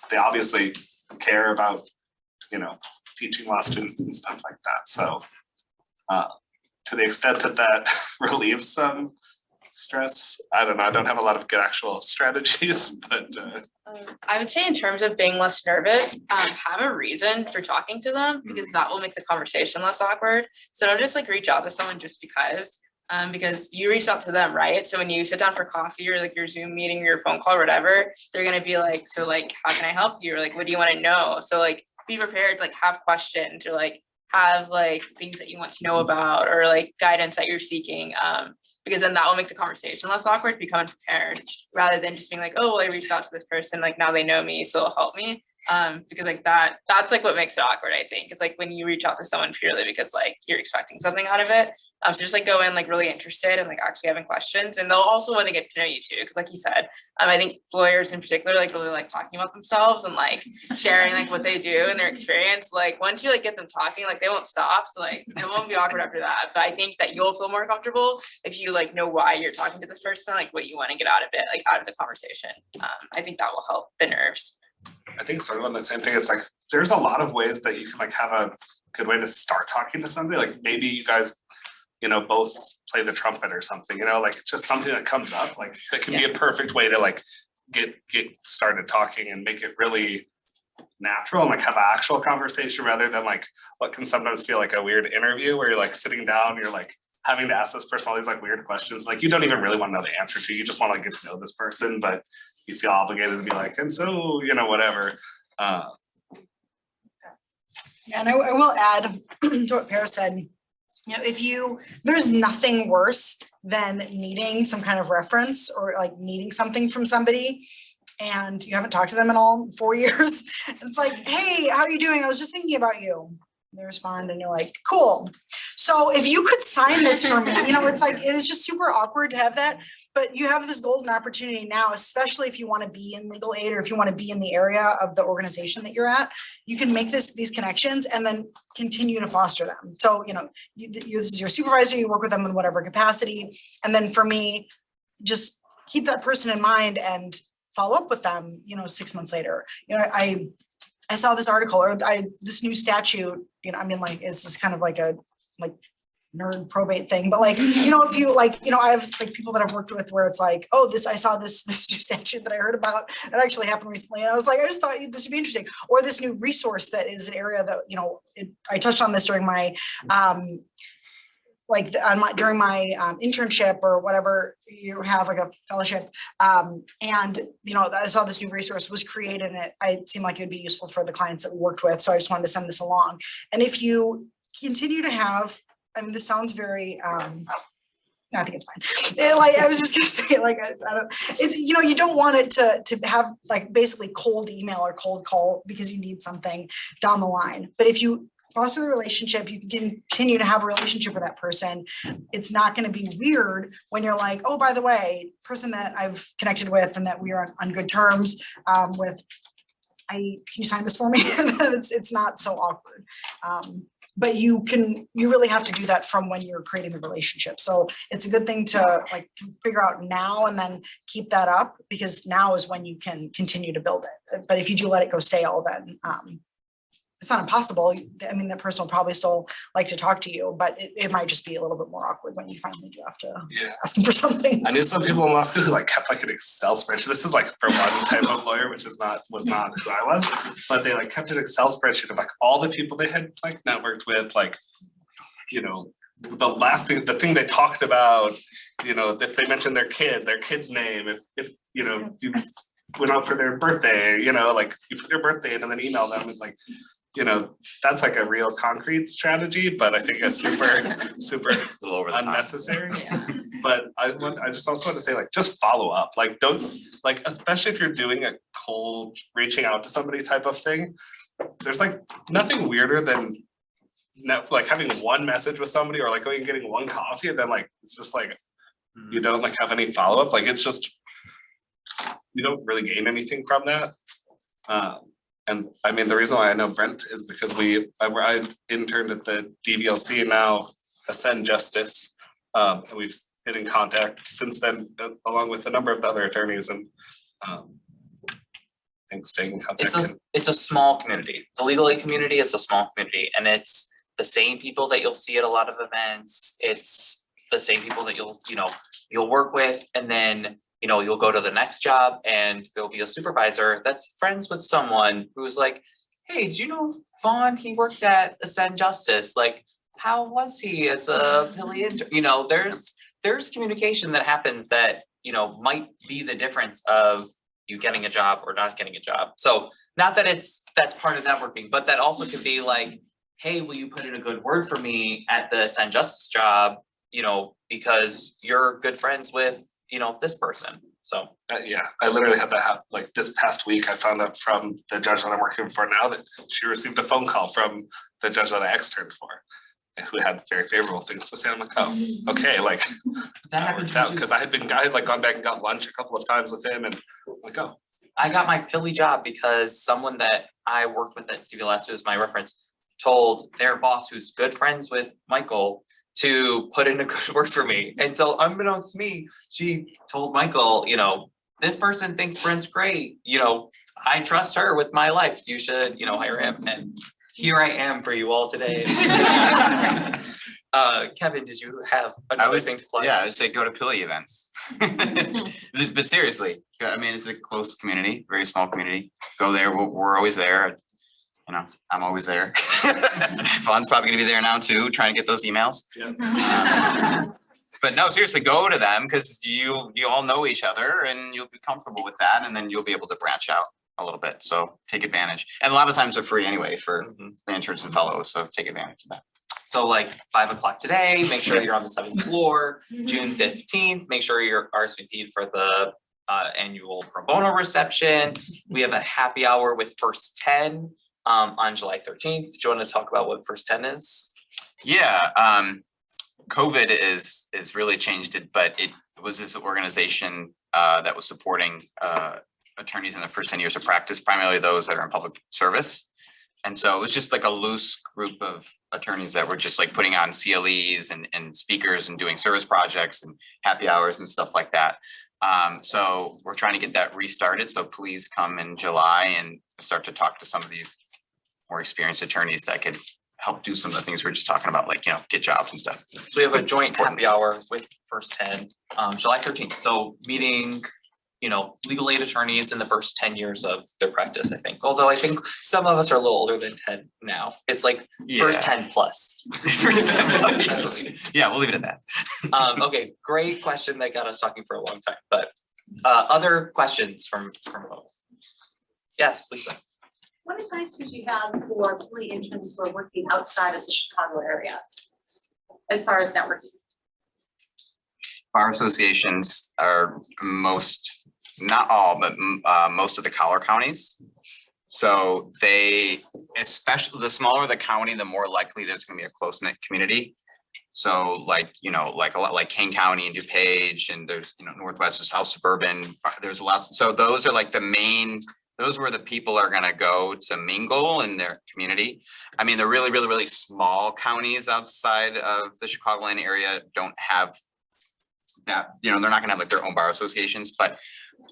they obviously care about, you know, teaching law students and stuff like that. So to the extent that that relieves some stress, I don't know, I don't have a lot of good actual strategies, but I would say in terms of being less nervous, have a reason for talking to them because that will make the conversation less awkward. So don't just like reach out to someone just because you reached out to them, right? So when you sit down for coffee or like your Zoom meeting or your phone call or whatever, they're gonna be like, so like, how can I help you? Or like, what do you want to know? So like, be prepared to like have questions or like have like things that you want to know about or like guidance that you're seeking. Because then that will make the conversation less awkward, becoming prepared rather than just being like, oh, well, I reached out to this person, like now they know me, so it'll help me. Because like that's like what makes it awkward, I think. It's like when you reach out to someone purely because like you're expecting something out of it. So just like go in like really interested and like actually having questions, and they'll also want to get to know you too. Because like you said, I think lawyers in particular like really like talking about themselves and like sharing like what they do and their experience. Like once you like get them talking, like they won't stop. So like it won't be awkward after that. But I think that you'll feel more comfortable if you like know why you're talking to this person, like what you want to get out of it, like out of the conversation. I think that will help the nerves. I think sort of on that same thing, it's like there's a lot of ways that you can like have a good way to start talking to somebody. Like maybe you guys, you know, both play the trumpet or something, you know, like just something that comes up, like that can be a perfect way to like get started talking and make it really natural and like have an actual conversation rather than like what can sometimes feel like a weird interview where you're like sitting down, you're like having to ask this person all these like weird questions, like you don't even really want to know the answer to, you just want to like, get to know this person, but you feel obligated to be like, and so, you know, whatever. And I will add to what Para said. You know, there's nothing worse than needing some kind of reference or like needing something from somebody and you haven't talked to them in all 4 years. It's like, hey, how are you doing? I was just thinking about you. They respond and you're like, cool. So if you could sign this for me, you know, it's like, it is just super awkward to have that, but you have this golden opportunity now, especially if you want to be in legal aid or if you want to be in the area of the organization that you're at, you can make these connections and then continue to foster them. So, you know, this is your supervisor, you work with them in whatever capacity. And then for me, just keep that person in mind and follow up with them, you know, 6 months later. You know, I saw this article or this new statute, you know, I mean, like, is this kind of like a nerd probate thing, but like, you know, if you like, you know, I have like people that I've worked with where it's like, oh, I saw this new statute that I heard about that actually happened recently. And I was like, I just thought this would be interesting. Or this new resource that is an area that, you know, I touched on this during my, during my internship or whatever, you have like a fellowship. And, you know, I saw this new resource was created and it seemed like it would be useful for the clients that we worked with. So I just wanted to send this along. And if you continue to have, I mean, this sounds very, I think it's fine. Like, I was just gonna say, like, I don't, it's, you know, you don't want it to have like basically cold email or cold call because you need something down the line. But if you foster the relationship, you can continue to have a relationship with that person. It's not going to be weird when you're like, oh, by the way, person that I've connected with and that we are on good terms with, can you sign this for me? It's not so awkward. but you really have to do that from when you're creating the relationship. So it's a good thing to like figure out now and then keep that up, because now is when you can continue to build it. But if you do let it go stale, then it's not impossible. I mean, that person will probably still like to talk to you, but it might just be a little bit more awkward when you finally do have to ask them for something. I knew some people in law school who like kept like an Excel spreadsheet. This is like for one type of lawyer, which was not who I was, but they like kept an Excel spreadsheet of like all the people they had like networked with, like, you know, the thing they talked about, you know, if they mentioned their kid's name, if you know, if you went out for their birthday, you know, like you put your birthday in and then email them, and like, you know, that's like a real concrete strategy, but I think a super A little over the top. unnecessary. But I just also want to say, like, just follow up, like, don't, like, especially if you're doing a cold reaching out to somebody type of thing, there's like nothing weirder than like having one message with somebody or like going and getting one coffee and then like it's just like you don't like have any follow-up. Like, it's just, you don't really gain anything from that. And I mean, the reason why I know Brent is because I interned at the DVLC, now Ascend Justice, and we've been in contact since then, along with a number of the other attorneys, and I think staying in contact. It's a small community. The legal aid community is a small community, and it's the same people that you'll see at a lot of events. It's the same people that you'll work with, and then you'll go to the next job and there'll be a supervisor that's friends with someone who's like, hey, do you know Vaughn? He worked at Ascend Justice. Like, how was he as a PILI intern? There's communication that happens that, might be the difference of you getting a job or not getting a job. So not that that's part of networking, but that also could be like, hey, will you put in a good word for me at the Ascend Justice job? Because you're good friends with this person. So yeah, I literally had that happen. Like this past week, I found out from the judge that I'm working for now that she received a phone call from the judge that I externed for, who had very favorable things to say. I'm like, oh, okay, like that worked out, because I had like gone back and got lunch a couple of times with him, and I'm like, oh. I got my PILI job because someone that I worked with at CVLS, who's my reference, told their boss, who's good friends with Michael, to put in a good word for me. And so unbeknownst to me, she told Michael, this person thinks Brent's great. I trust her with my life. You should, hire him. And here I am for you all today. Kevin, did you have another thing to plug? Yeah, I would say go to PILI events. But seriously, I mean, it's a close community, very small community. Go there, we're always there. I'm always there. Vaughn's probably gonna be there now too, trying to get those emails. Yeah. But no, seriously, go to them, because you all know each other and you'll be comfortable with that, and then you'll be able to branch out a little bit. So take advantage. And a lot of times they're free anyway for the interns and fellows, so take advantage of that. So like 5 o'clock today, make sure you're on the 7th floor. June 15th, make sure you're RSVP'd for the annual pro bono reception. We have a happy hour with First 10 on July 13th. Do you want to talk about what First 10 is? Yeah, COVID is really changed it, but it was this organization that was supporting attorneys in their first 10 years of practice, primarily those that are in public service. And so it was just like a loose group of attorneys that were just like putting on CLEs and speakers and doing service projects and happy hours and stuff like that. So we're trying to get that restarted. So please come in July and start to talk to some of these more experienced attorneys that could help do some of the things we were just talking about, like, get jobs and stuff. So we have a joint happy hour with First 10, July 13th. So meeting, legal aid attorneys in the first 10 years of their practice, I think. Although I think some of us are a little older than 10 now. It's like first 10 plus. First 10 plus. Yeah, we'll leave it at that. Okay, great question that got us talking for a long time, but other questions from folks? Yes, Lisa. What advice would you have for PILI interns who are working outside of the Chicago area as far as networking? Bar associations are not all, but most of the collar counties. So especially the smaller the county, the more likely there's gonna be a close-knit community. So like a lot like King County and DuPage, and there's, Northwest or South Suburban, there's lots. So those are like the main those where the people are gonna go to mingle in their community. I mean, the really, really, really small counties outside of the Chicagoland area don't have that, you know, they're not gonna have like their own bar associations, but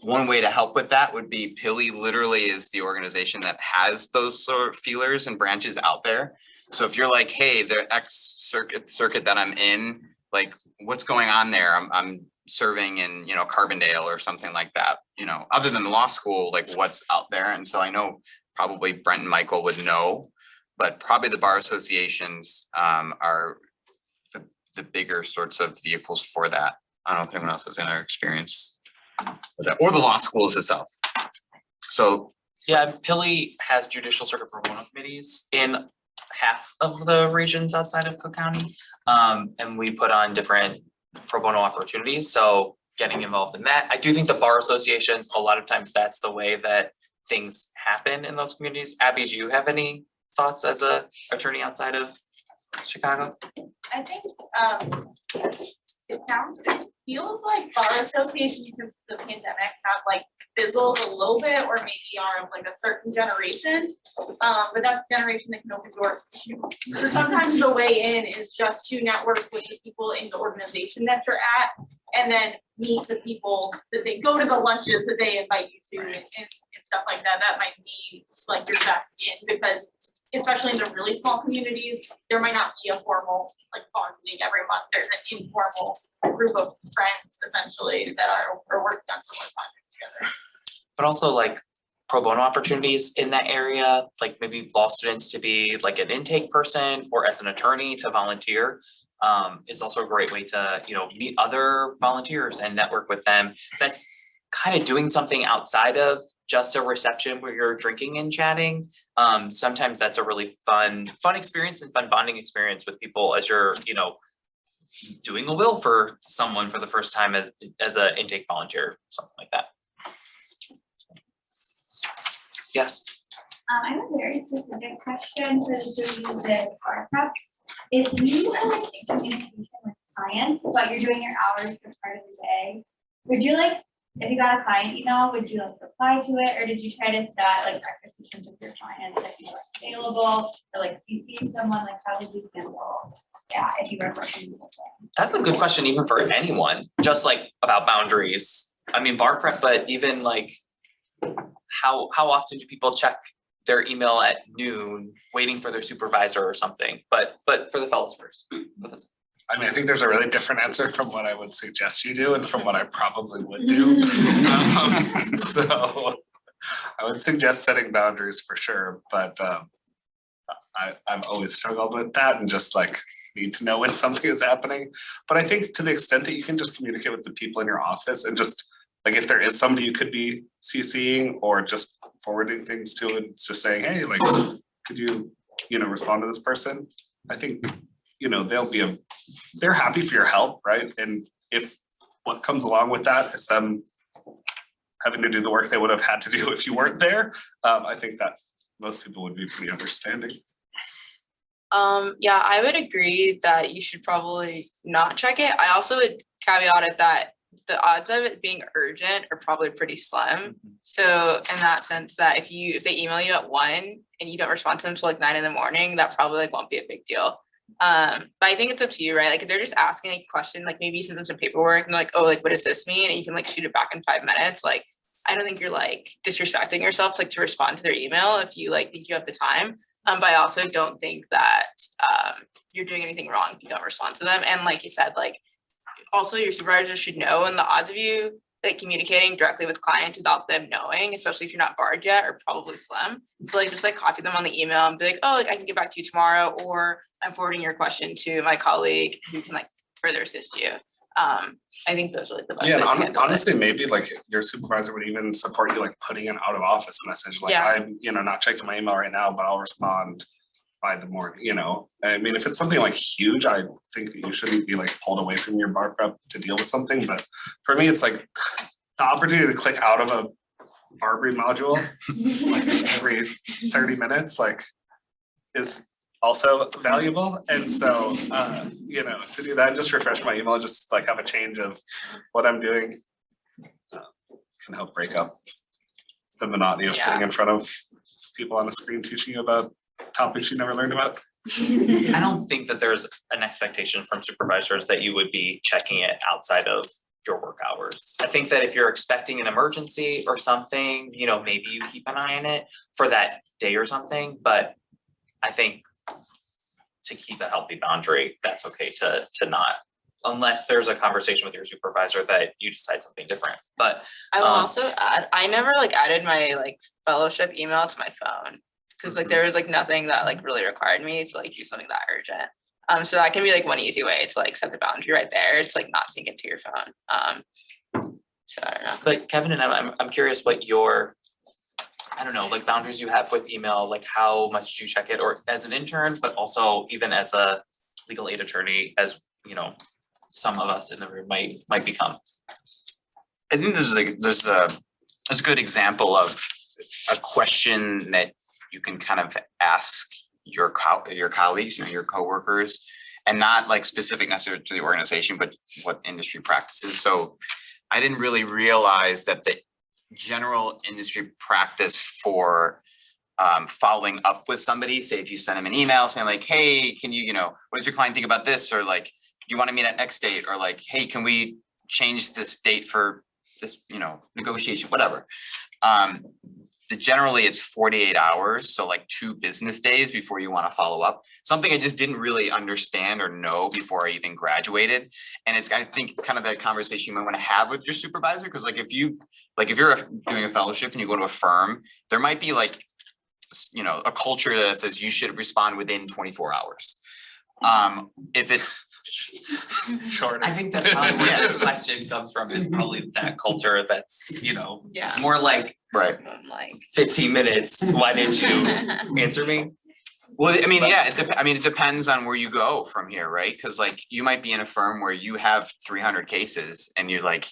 one way to help with that would be PILI literally is the organization that has those sort of feelers and branches out there. So if you're like, hey, the X circuit that I'm in, like what's going on there? I'm serving in, you know, Carbondale or something like that, you know, other than the law school, like what's out there. And so I know probably Brent and Michael would know, but probably the bar associations are the bigger sorts of vehicles for that. I don't know if anyone else has any experience with that, or the law schools itself. So Yeah, PILI has judicial circuit pro bono committees in half of the regions outside of Cook County. And we put on different pro bono opportunities, so getting involved in that. I do think the bar associations, a lot of times that's the way that things happen in those communities. Abby, do you have any thoughts as a attorney outside of Chicago? I think, it feels like bar associations since the pandemic have like fizzled a little bit, or maybe are of like a certain generation. But that's a generation that can open doors for you. So sometimes the way in is just to network with the people in the organization that you're at, and then meet the people that they go to the lunches that they invite you to, and stuff like that. That might be like your best in, because especially in the really small communities, there might not be a formal like bond meeting every month. There's an informal group of friends essentially that are working on similar projects together. But also like pro bono opportunities in that area, like maybe law students to be like an intake person, or as an attorney to volunteer, is also a great way to, you know, meet other volunteers and network with them. That's kind of doing something outside of just a reception where you're drinking and chatting. Sometimes that's a really fun experience and fun bonding experience with people as you're, you know, doing a will for someone for the first time as a intake volunteer, something like that. Yes. I have a very specific question for the bar prep. If you are like in communication with clients, but you're doing your hours for part of the day, would you like, if you got a client email, would you like reply to it, or did you try to set like expectations with your clients that you were available, or like CC someone, like how did you handle, yeah, if you were working with them? That's a good question, even for anyone, just like about boundaries. I mean, bar prep, but even like how often do people check their email at noon, waiting for their supervisor or something? But for the fellows first. I mean, I think there's a really different answer from what I would suggest you do and from what I probably would do. So I would suggest setting boundaries for sure, but I've always struggled with that and just like need to know when something is happening. But I think to the extent that you can just communicate with the people in your office and just like if there is somebody you could be CCing or just forwarding things to and just saying, hey, like, could you, you know, respond to this person? I think, you know, they're happy for your help, right? And if what comes along with that is them having to do the work they would have had to do if you weren't there, I think that most people would be pretty understanding. Yeah, I would agree that you should probably not check it. I also would caveat it that the odds of it being urgent are probably pretty slim. So in that sense that if they email you at 1 and you don't respond to them until like 9 in the morning, that probably like won't be a big deal. But I think it's up to you, right? Like if they're just asking like a question, like maybe you send them some paperwork and they're like, oh, like what does this mean? And you can like shoot it back in 5 minutes. Like I don't think you're like disrespecting yourself to, like to respond to their email if you like think you have the time. But I also don't think that you're doing anything wrong if you don't respond to them. And like you said, like also your supervisor should know, and the odds of you like communicating directly with clients without them knowing, especially if you're not barred yet, are probably slim. So like just like copy them on the email and be like, oh, like I can get back to you tomorrow, or I'm forwarding your question to my colleague who can like further assist you. I think those are like the best ways to handle honestly, it. maybe like your supervisor would even support you like putting an out of office message, like I'm, you know, not checking my email right now, but I'll respond by the morning, you know. I mean, if it's something like huge, I think that you shouldn't be like pulled away from your bar prep to deal with something. But for me, it's like the opportunity to click out of a barbering module like every 30 minutes, like is also valuable. And so, you know, to do that, just refresh my email, just like have a change of what I'm doing can help break up the monotony of Yeah. sitting in front of people on a screen teaching you about topics you never learned about. I don't think that there's an expectation from supervisors that you would be checking it outside of your work hours. I think that if you're expecting an emergency or something, you know, maybe you keep an eye on it for that day or something, but I think to keep a healthy boundary, that's okay to not, unless there's a conversation with your supervisor that you decide something different, but I will Um, also add, I never like added my like fellowship email to my phone. Cause like there was like nothing that like really required me to like do something that urgent. So that can be like one easy way to like set the boundary right there. It's like not sync it to your phone. So I don't know. but Kevin and I'm curious what your, I don't know, like boundaries you have with email, like how much do you check it, or as an intern, but also even as a legal aid attorney, as you know, some of us in the room might become. I think this is there's a good example of a question that you can kind of ask your colleagues, you know, your coworkers, and not like specific necessarily to the organization, but what industry practices. So I didn't really realize that the general industry practice for following up with somebody, say if you send them an email saying like, hey, can you know, what does your client think about this? Or like, do you want to meet at X date? Or like, hey, can we change this date for this, you know, negotiation, whatever. Generally it's 48 hours. So like 2 business days before you want to follow up. Something I just didn't really understand or know before I even graduated. And it's, I think, kind of that conversation you might want to have with your supervisor. Because like if you're doing a fellowship and you go to a firm, there might be like, you know, a culture that says you should respond within 24 hours. If it's Short. I think that's probably where this question comes from, is probably that culture that's, you know, Yeah. more like right. I'm like. 15 minutes, why didn't you answer me? Well, I mean, yeah, it depends on where you go from here, right? Because like you might be in a firm where you have 300 cases and you're like,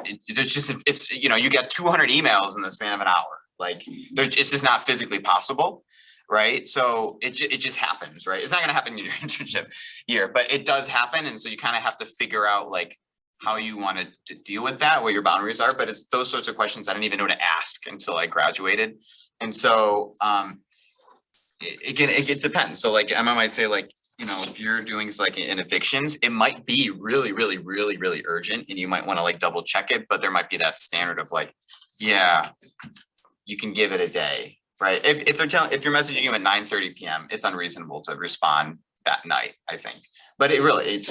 it's, you know, you get 200 emails in the span of an hour. Like it's just not physically possible, right? So it just happens, right? It's not gonna happen in your internship year, but it does happen. And so you kind of have to figure out like how you want to deal with that, what your boundaries are. But it's those sorts of questions I didn't even know to ask until I graduated. And so it depends. So like Emma might say like, you know, if you're doing like in evictions, it might be really, really, really, really urgent and you might want to like double check it, but there might be that standard of like, yeah, you can give it a day, right? If you're messaging them at 9:30 p.m., it's unreasonable to respond that night, I think. But it really,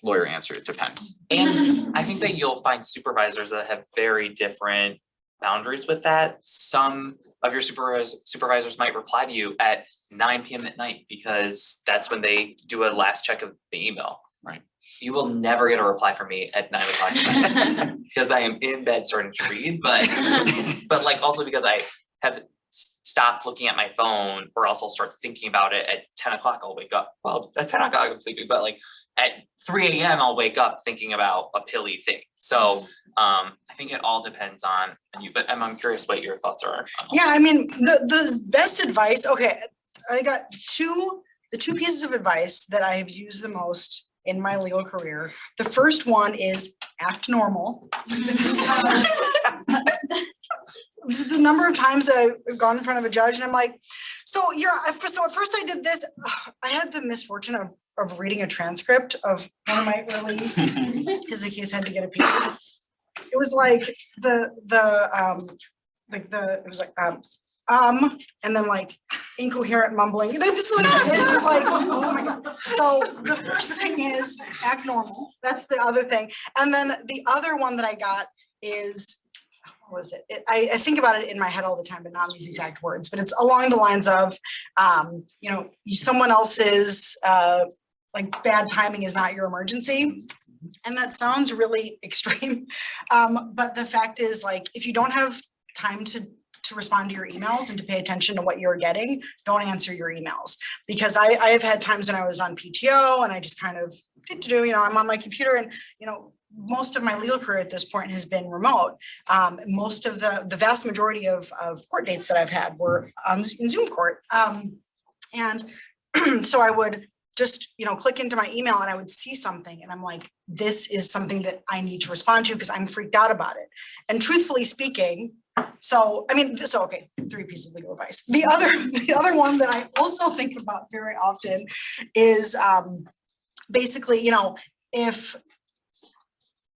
lawyer answer, it depends. And I think that you'll find supervisors that have very different boundaries with that. Some of your supervisors might reply to you at 9 p.m. at night because that's when they do a last check of the email. Right. You will never get a reply from me at 9 o'clock at night because I am in bed starting to read, but like also because I have stopped looking at my phone, or else I'll start thinking about it at 10 o'clock. I'll wake up. Well, at 10 o'clock I'm sleeping, but like at 3 a.m. I'll wake up thinking about a PILI thing. So I think it all depends on you. But Emma, I'm curious what your thoughts are. Yeah, I mean, the best advice, okay, I got the two pieces of advice that I have used the most in my legal career. The first one is act normal. The number of times that I've gone in front of a judge and I'm like, so at first I did this, I had the misfortune of reading a transcript of one of my early, because the case had to get appealed. It was like it was like, and then like incoherent mumbling. This is what it was like, oh my God. So the first thing is act normal. That's the other thing. And then the other one that I got is, what was it? I think about it in my head all the time, but not these exact words, but it's along the lines of, you know, someone else's like bad timing is not your emergency. And that sounds really extreme. But the fact is, like, if you don't have time to respond to your emails and to pay attention to what you're getting, don't answer your emails. Because I have had times when I was on PTO and I just kind of, you know, I'm on my computer and, you know, most of my legal career at this point has been remote. Most of the vast majority of court dates that I've had were in Zoom court. And so I would just, you know, click into my email and I would see something and I'm like, this is something that I need to respond to because I'm freaked out about it. And truthfully speaking, So, I mean, so, okay, 3 pieces of legal advice. The other one that I also think about very often is basically, you know, if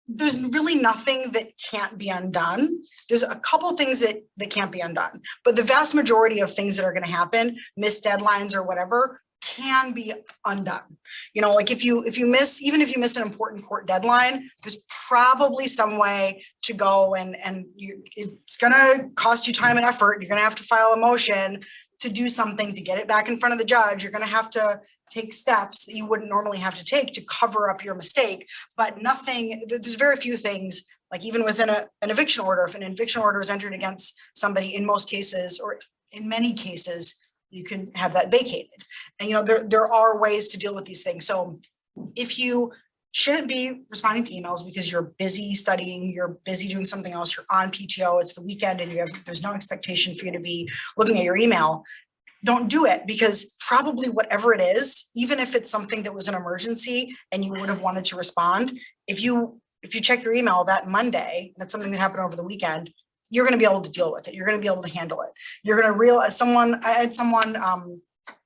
there's really nothing that can't be undone. There's a couple things that can't be undone, but the vast majority of things that are going to happen, missed deadlines or whatever, can be undone. You know, like if you miss, even if you miss an important court deadline, there's probably some way to go and it's gonna cost you time and effort. You're gonna have to file a motion to do something to get it back in front of the judge. You're gonna have to take steps that you wouldn't normally have to take to cover up your mistake, but nothing, there's very few things, like even within an eviction order, if an eviction order is entered against somebody, in most cases, or in many cases, you can have that vacated. And you know, there are ways to deal with these things. So if you shouldn't be responding to emails because you're busy studying, you're busy doing something else, you're on PTO, it's the weekend and there's no expectation for you to be looking at your email, don't do it, because probably whatever it is, even if it's something that was an emergency and you would have wanted to respond, if you check your email that Monday, and it's something that happened over the weekend, you're going to be able to deal with it. You're going to be able to handle it. You're going to realize I had someone,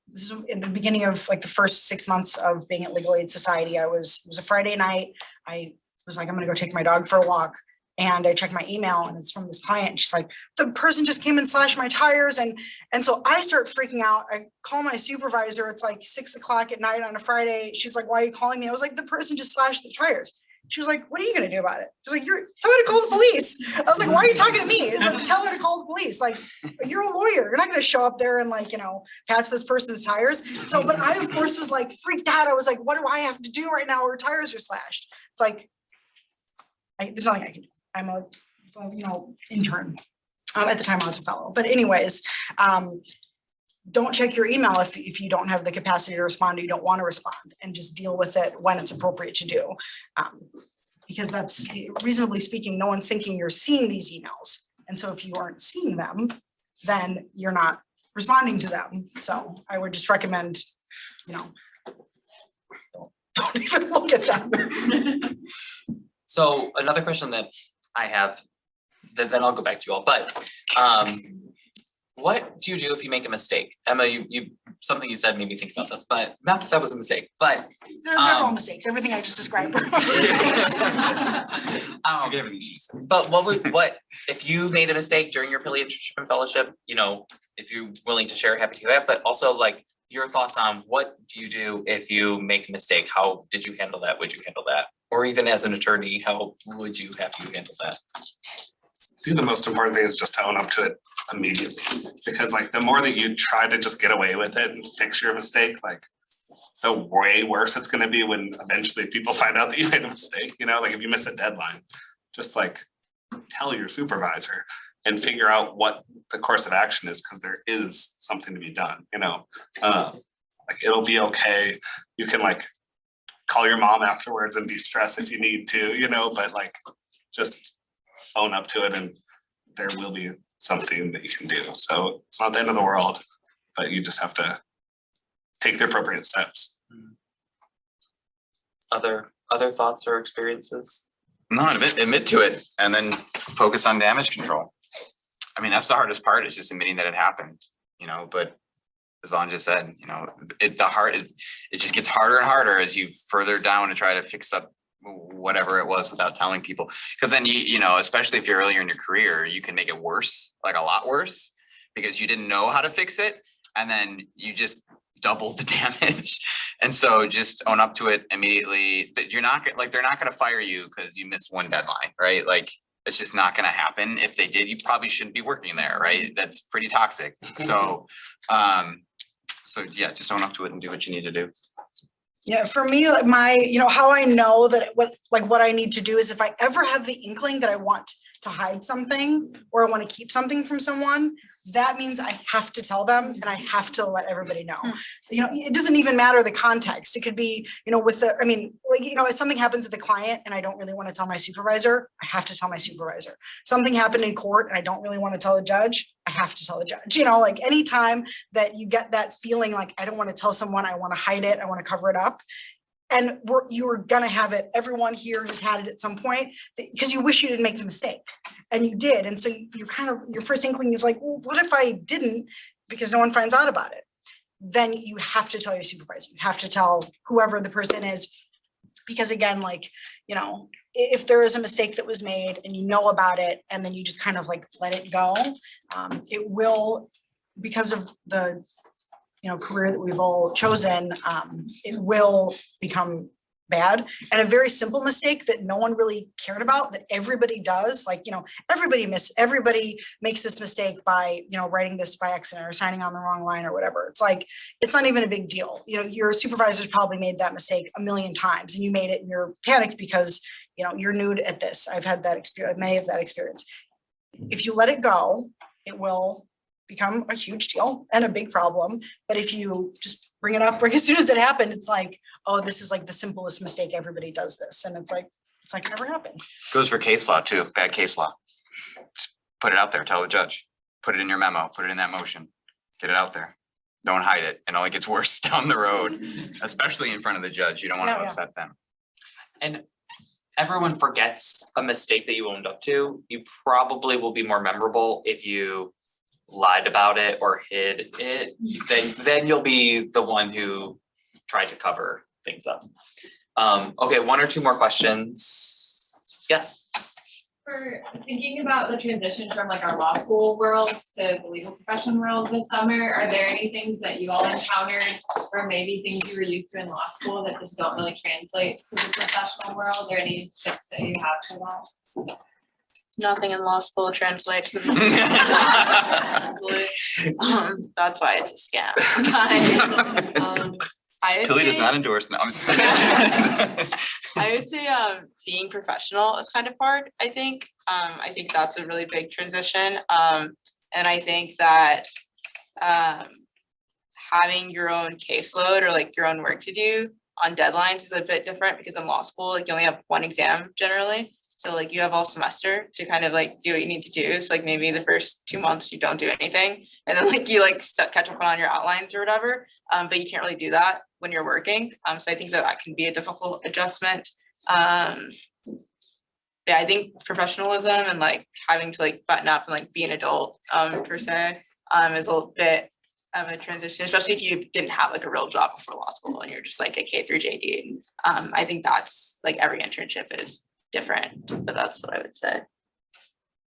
this is in the beginning of like the first 6 months of being at Legal Aid Society. It was a Friday night. I was like, I'm going to go take my dog for a walk. And I checked my email and it's from this client. She's like, the person just came and slashed my tires. And so I start freaking out. I call my supervisor. It's like 6 o'clock at night on a Friday. She's like, why are you calling me? I was like, the person just slashed the tires. She was like, what are you going to do about it? She's like, tell her to call the police. I was like, why are you talking to me? It's like, tell her to call the police. Like, you're a lawyer. You're not going to show up there and like, you know, patch this person's tires. So, but I, of course, was like freaked out. I was like, what do I have to do right now? Her tires are slashed. It's like, there's nothing I can do. I'm a, you know, intern. At the time I was a fellow. But anyways, don't check your email if you don't have the capacity to respond or you don't want to respond, and just deal with it when it's appropriate to do. Because that's, reasonably speaking, no one's thinking you're seeing these emails. And so if you aren't seeing them, then you're not responding to them. So I would just recommend, you know, don't even look at them. So another question that I have, then I'll go back to you all, but what do you do if you make a mistake? Emma, you something you said made me think about this, but not that that was a mistake, but They're all mistakes. Everything I just described. But what if you made a mistake during your PILI Internship and Fellowship? You know, if you're willing to share, happy to do that. But also, like, your thoughts on what do you do if you make a mistake? How did you handle that? Would you handle that? Or even as an attorney, how would you have you handle that? I think the most important thing is just to own up to it immediately, because like the more that you try to just get away with it and fix your mistake, like the way worse it's going to be when eventually people find out that you made a mistake. You know, like if you miss a deadline, just like tell your supervisor and figure out what the course of action is, because there is something to be done. You know, like it'll be okay. You can like call your mom afterwards and de-stress if you need to, you know, but like just own up to it and there will be something that you can do. So it's not the end of the world, but you just have to take the appropriate steps. Other thoughts or experiences? No, admit to it and then focus on damage control. I mean, that's the hardest part, is just admitting that it happened, you know, but as Vaughn just said, you know, it just gets harder and harder as you further down to try to fix up whatever it was without telling people. Because then you know, especially if you're earlier in your career, you can make it worse, like a lot worse, because you didn't know how to fix it. And then you just doubled the damage. And so just own up to it immediately. That you're not like, they're not going to fire you because you missed one deadline, right? Like it's just not going to happen. If they did, you probably shouldn't be working there, right? That's pretty toxic. So, so yeah, just own up to it and do what you need to do. Yeah, for me, like you know, how I know that what I need to do is if I ever have the inkling that I want to hide something or I want to keep something from someone, that means I have to tell them and I have to let everybody know. You know, it doesn't even matter the context. It could be, you know, I mean, like, you know, if something happens with the client and I don't really want to tell my supervisor, I have to tell my supervisor. Something happened in court and I don't really want to tell the judge, I have to tell the judge. You know, like anytime that you get that feeling like I don't want to tell someone, I want to hide it, I want to cover it up. And you're gonna have it. Everyone here has had it at some point because you wish you didn't make the mistake. and you did. And so you kind of, your first inkling is like, well, what if I didn't, because no one finds out about it? Then you have to tell your supervisor, you have to tell whoever the person is. Because again, like, you know, if there is a mistake that was made and you know about it, and then you just kind of like let it go, it will, because of the, you know, career that we've all chosen, it will become bad. And a very simple mistake that no one really cared about, that everybody does, like, you know, everybody makes this mistake by, you know, writing this by accident or signing on the wrong line or whatever. It's like, it's not even a big deal. You know, your supervisor's probably made that mistake a million times, and you made it and you're panicked because, you know, you're new at this. I've had that experience, many of that experience. If you let it go, it will become a huge deal and a big problem. But if you just bring it up right as soon as it happened, it's like, oh, this is like the simplest mistake. Everybody does this. And it's like it never happened. Goes for case law too, bad case law. Just put it out there, tell the judge, put it in your memo, put it in that motion, get it out there. Don't hide it. It only gets worse down the road, especially in front of the judge. You don't want to upset them. And everyone forgets a mistake that you owned up to. You probably will be more memorable if you lied about it or hid it. Then you'll be the one who tried to cover things up. Okay, one or two more questions. Yes. For thinking about the transition from like our law school world to the legal profession world this summer, are there any things that you all encountered, or maybe things you were used to in law school that just don't really translate to the professional world, or any tips that you have for that? Nothing in law school translates to that's why it's a scam. But, I would PILI does say- not endorse. No, I'm sorry. I would say being professional is kind of hard, I think. I think that's a really big transition. And I think that having your own caseload or like your own work to do on deadlines is a bit different, because in law school, like you only have one exam generally. So like you have all semester to kind of like do what you need to do. So like maybe the first 2 months you don't do anything, and then like you like catch up on your outlines or whatever. But you can't really do that when you're working. So I think that can be a difficult adjustment. Yeah, I think professionalism and like having to like button up and like be an adult per se is a little bit of a transition, especially if you didn't have like a real job before law school and you're just like a K through JD. I think that's like every internship is different, but that's what I would say.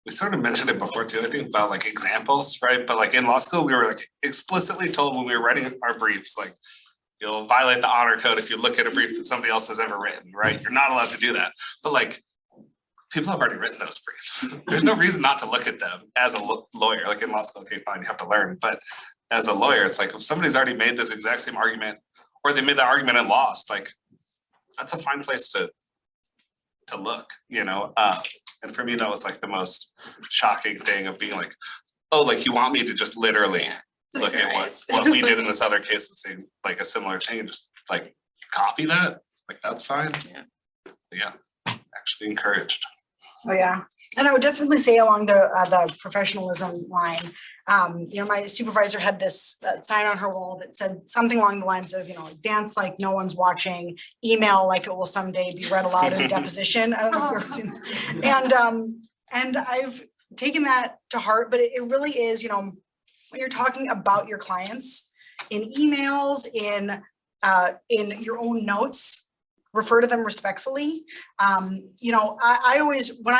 We sort of mentioned it before too, I think, about like examples, right? But like in law school, we were like explicitly told when we were writing our briefs, like, you'll violate the honor code if you look at a brief that somebody else has ever written, right? You're not allowed to do that. But like, people have already written those briefs. There's no reason not to look at them as a lawyer. Like in law school, okay, fine, you have to learn. But as a lawyer, it's like, if somebody's already made this exact same argument, or they made that argument and lost, like, that's a fine place to look, you know? And for me, that was like the most shocking thing of being like, oh, like you want me to just literally look at what we did in this other case and say like a similar thing and just like copy that, like that's fine. Yeah, actually encouraged. Oh, yeah. And I would definitely say along the professionalism line, you know, my supervisor had this sign on her wall that said something along the lines of, you know, dance like no one's watching, email like it will someday be read aloud in a deposition. I don't know if you've ever seen that. And I've taken that to heart, but it really is, you know, when you're talking about your clients in emails, in your own notes, refer to them respectfully. You know, I always, when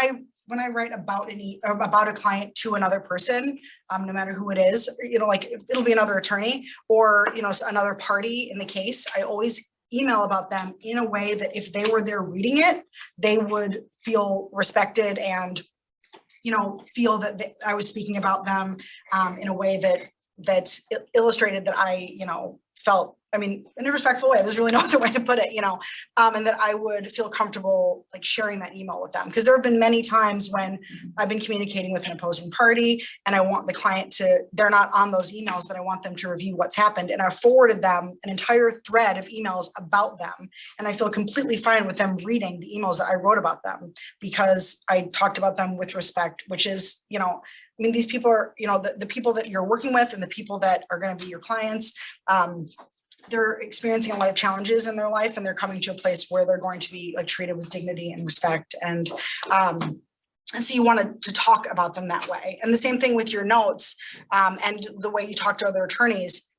I write about a client to another person, no matter who it is, you know, like it'll be another attorney or, you know, another party in the case, I always email about them in a way that if they were there reading it, they would feel respected and, you know, feel that I was speaking about them in a way that illustrated that I, you know, felt, I mean, in a respectful way, there's really no other way to put it, you know, and that I would feel comfortable like sharing that email with them. Because there have been many times when I've been communicating with an opposing party and I want the client to, they're not on those emails, but I want them to review what's happened. And I forwarded them an entire thread of emails about them. And I feel completely fine with them reading the emails that I wrote about them because I talked about them with respect, which is, you know, I mean, these people are, you know, the people that you're working with and the people that are going to be your clients, they're experiencing a lot of challenges in their life and they're coming to a place where they're going to be like treated with dignity and respect. And And so you wanted to talk about them that way. And the same thing with your notes and the way you talk to other attorneys.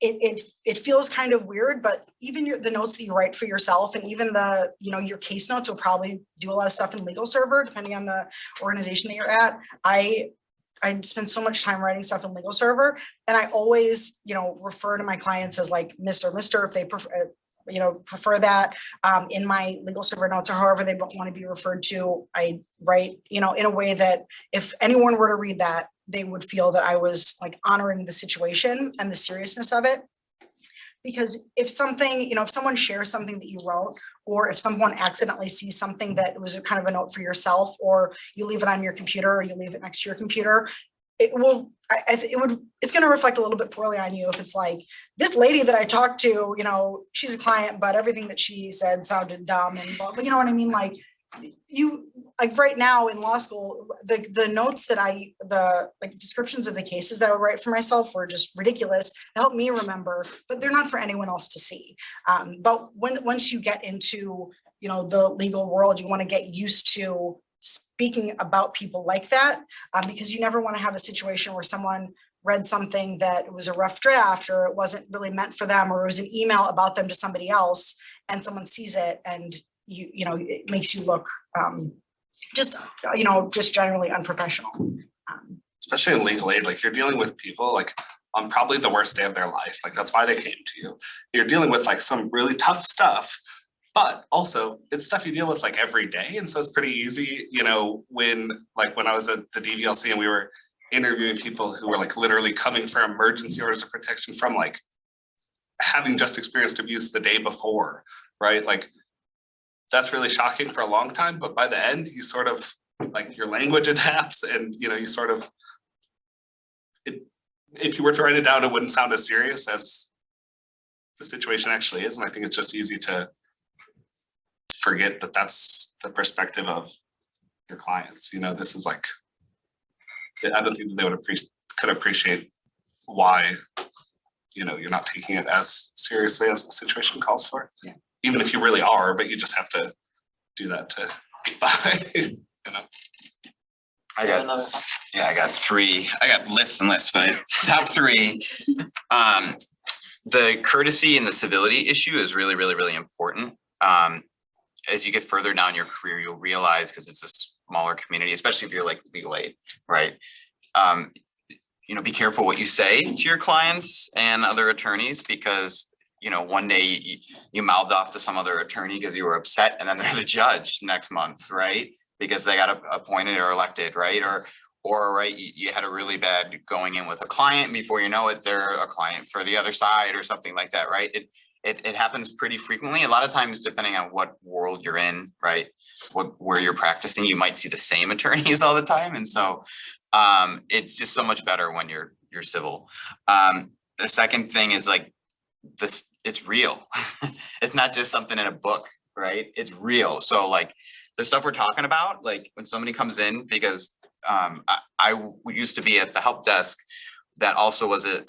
It feels kind of weird, but even the notes that you write for yourself and even your case notes will probably do a lot of stuff in Legal Server, depending on the organization that you're at. I spend so much time writing stuff in Legal Server, and I always, refer to my clients as like Miss or Mr. if they prefer that in my Legal Server notes, or however they want to be referred to. I write, in a way that if anyone were to read that, they would feel that I was like honoring the situation and the seriousness of it. Because if something, if someone shares something that you wrote, or if someone accidentally sees something that was a kind of a note for yourself, or you leave it on your computer, or you leave it next to your computer, it's going to reflect a little bit poorly on you if it's like, this lady that I talked to, she's a client, but everything that she said sounded dumb and blah, but you know what I mean? Like right now in law school, the notes that the descriptions of the cases that I would write for myself were just ridiculous. They help me remember, but they're not for anyone else to see. But once you get into, the legal world, you want to get used to speaking about people like that, because you never want to have a situation where someone read something that was a rough draft, or it wasn't really meant for them, or it was an email about them to somebody else, and someone sees it and it makes you look just generally unprofessional. Especially in legal aid, like you're dealing with people like on probably the worst day of their life. Like that's why they came to you. You're dealing with like some really tough stuff, but also it's stuff you deal with like every day. And so it's pretty easy, when I was at the DVLC and we were interviewing people who were like literally coming for emergency orders of protection from like having just experienced abuse the day before, right? Like that's really shocking for a long time, but by the end, you sort of like your language adapts, and you sort of, if you were to write it down, it wouldn't sound as serious as the situation actually is. And I think it's just easy to forget that that's the perspective of your clients. This is like, I don't think that they could appreciate why, you're not taking it as seriously as the situation calls for. Yeah. Even if you really are, but you just have to do that to get by, I got three. I got lists and lists, but top three. The courtesy and the civility issue is really, really, really important. As you get further down your career, you'll realize, because it's a smaller community, especially if you're like legal aid, right? Be careful what you say to your clients and other attorneys, because one day you mouthed off to some other attorney because you were upset, and then they're the judge next month, right? Because they got appointed or elected, right? Or right, you had a really bad going in with a client, before you know it, they're a client for the other side or something like that, right? It happens pretty frequently. A lot of times, depending on what world you're in, right? Where you're practicing, you might see the same attorneys all the time. And so it's just so much better when you're civil. The second thing is like this, it's real. It's not just something in a book, right? It's real. So like the stuff we're talking about, like when somebody comes in, because I used to be at the help desk that also was a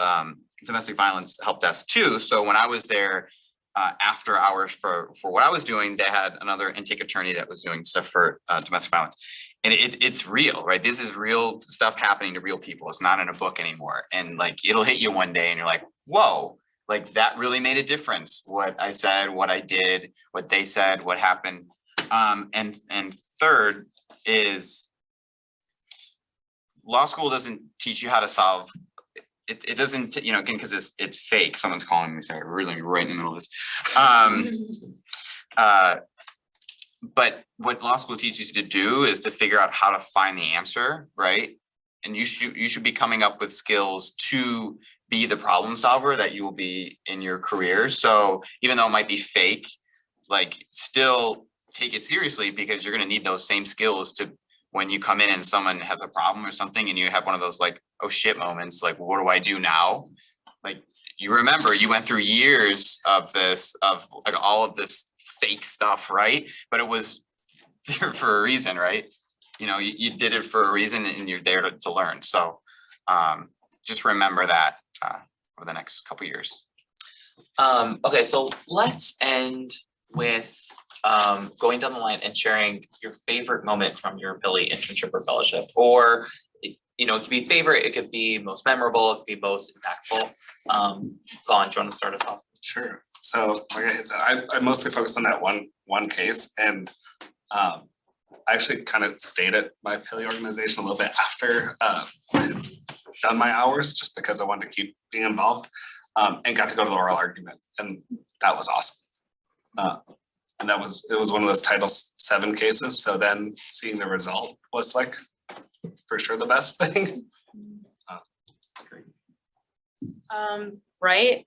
domestic violence help desk too. So when I was there after hours for what I was doing, they had another intake attorney that was doing stuff for domestic violence. And it's real, right? This is real stuff happening to real people. It's not in a book anymore. And like, it'll hit you one day and you're like, whoa, like that really made a difference. What I said, what I did, what they said, what happened. And third is law school doesn't teach you how to solve. It doesn't, again, because it's fake. Someone's calling me, sorry, we're really right in the middle of this. But what law school teaches you to do is to figure out how to find the answer, right? And you should be coming up with skills to be the problem solver that you will be in your career. So even though it might be fake, like still take it seriously, because you're going to need those same skills to when you come in and someone has a problem or something and you have one of those like, oh shit moments, like what do I do now? Like you remember you went through years of this, of like all of this fake stuff, right? But it was there for a reason, right? You did it for a reason and you're there to learn. So just remember that over the next couple of years. Okay, so let's end with going down the line and sharing your favorite moment from your PILI internship or fellowship, or you know, it could be favorite, it could be most memorable, it could be most impactful. Vaughn, do you want to start us off? Sure. So like I said, I mostly focused on that one case, and I actually kind of stayed at my PILI organization a little bit after I had done my hours, just because I wanted to keep being involved, and got to go to the oral argument, and that was awesome. And it was one of those Title VII cases. So then seeing the result was like for sure the best thing. Right?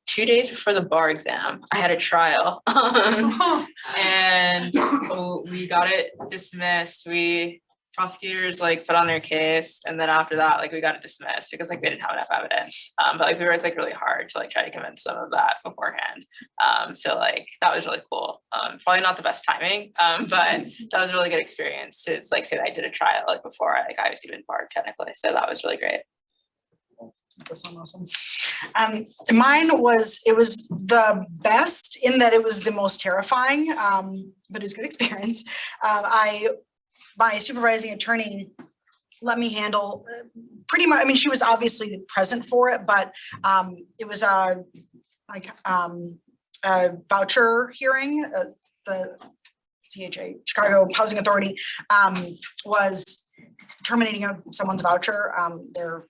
2 days before the bar exam, I had a trial. And we got it dismissed. Prosecutors like put on their case, and then after that, like we got it dismissed because like we didn't have enough evidence. But like we worked like really hard to like try to convince them of that beforehand. So like that was really cool. Probably not the best timing, but that was a really good experience to like say that I did a trial like before I was even barred technically. So that was really great. That's awesome. Mine was, it was the best in that it was the most terrifying, but it was a good experience. My supervising attorney let me handle pretty much, I mean, she was obviously present for it, but it was a voucher hearing. The CHA, Chicago Housing Authority, was terminating someone's voucher. They're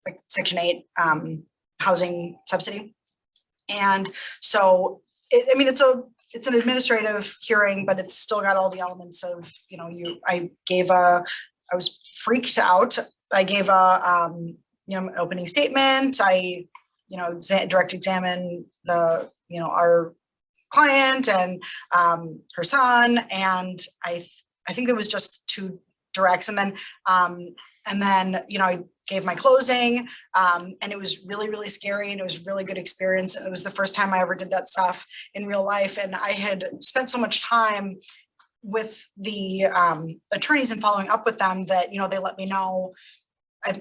like Section 8 housing subsidy. And so, it's an administrative hearing, but it's still got all the elements of, you know, I was freaked out. I gave an opening statement. I, direct examine our client and her son. And I think there was just 2 directs. And then, I gave my closing, and it was really, really scary, and it was a really good experience. And it was the first time I ever did that stuff in real life. And I had spent so much time with the attorneys and following up with them that, they let me know.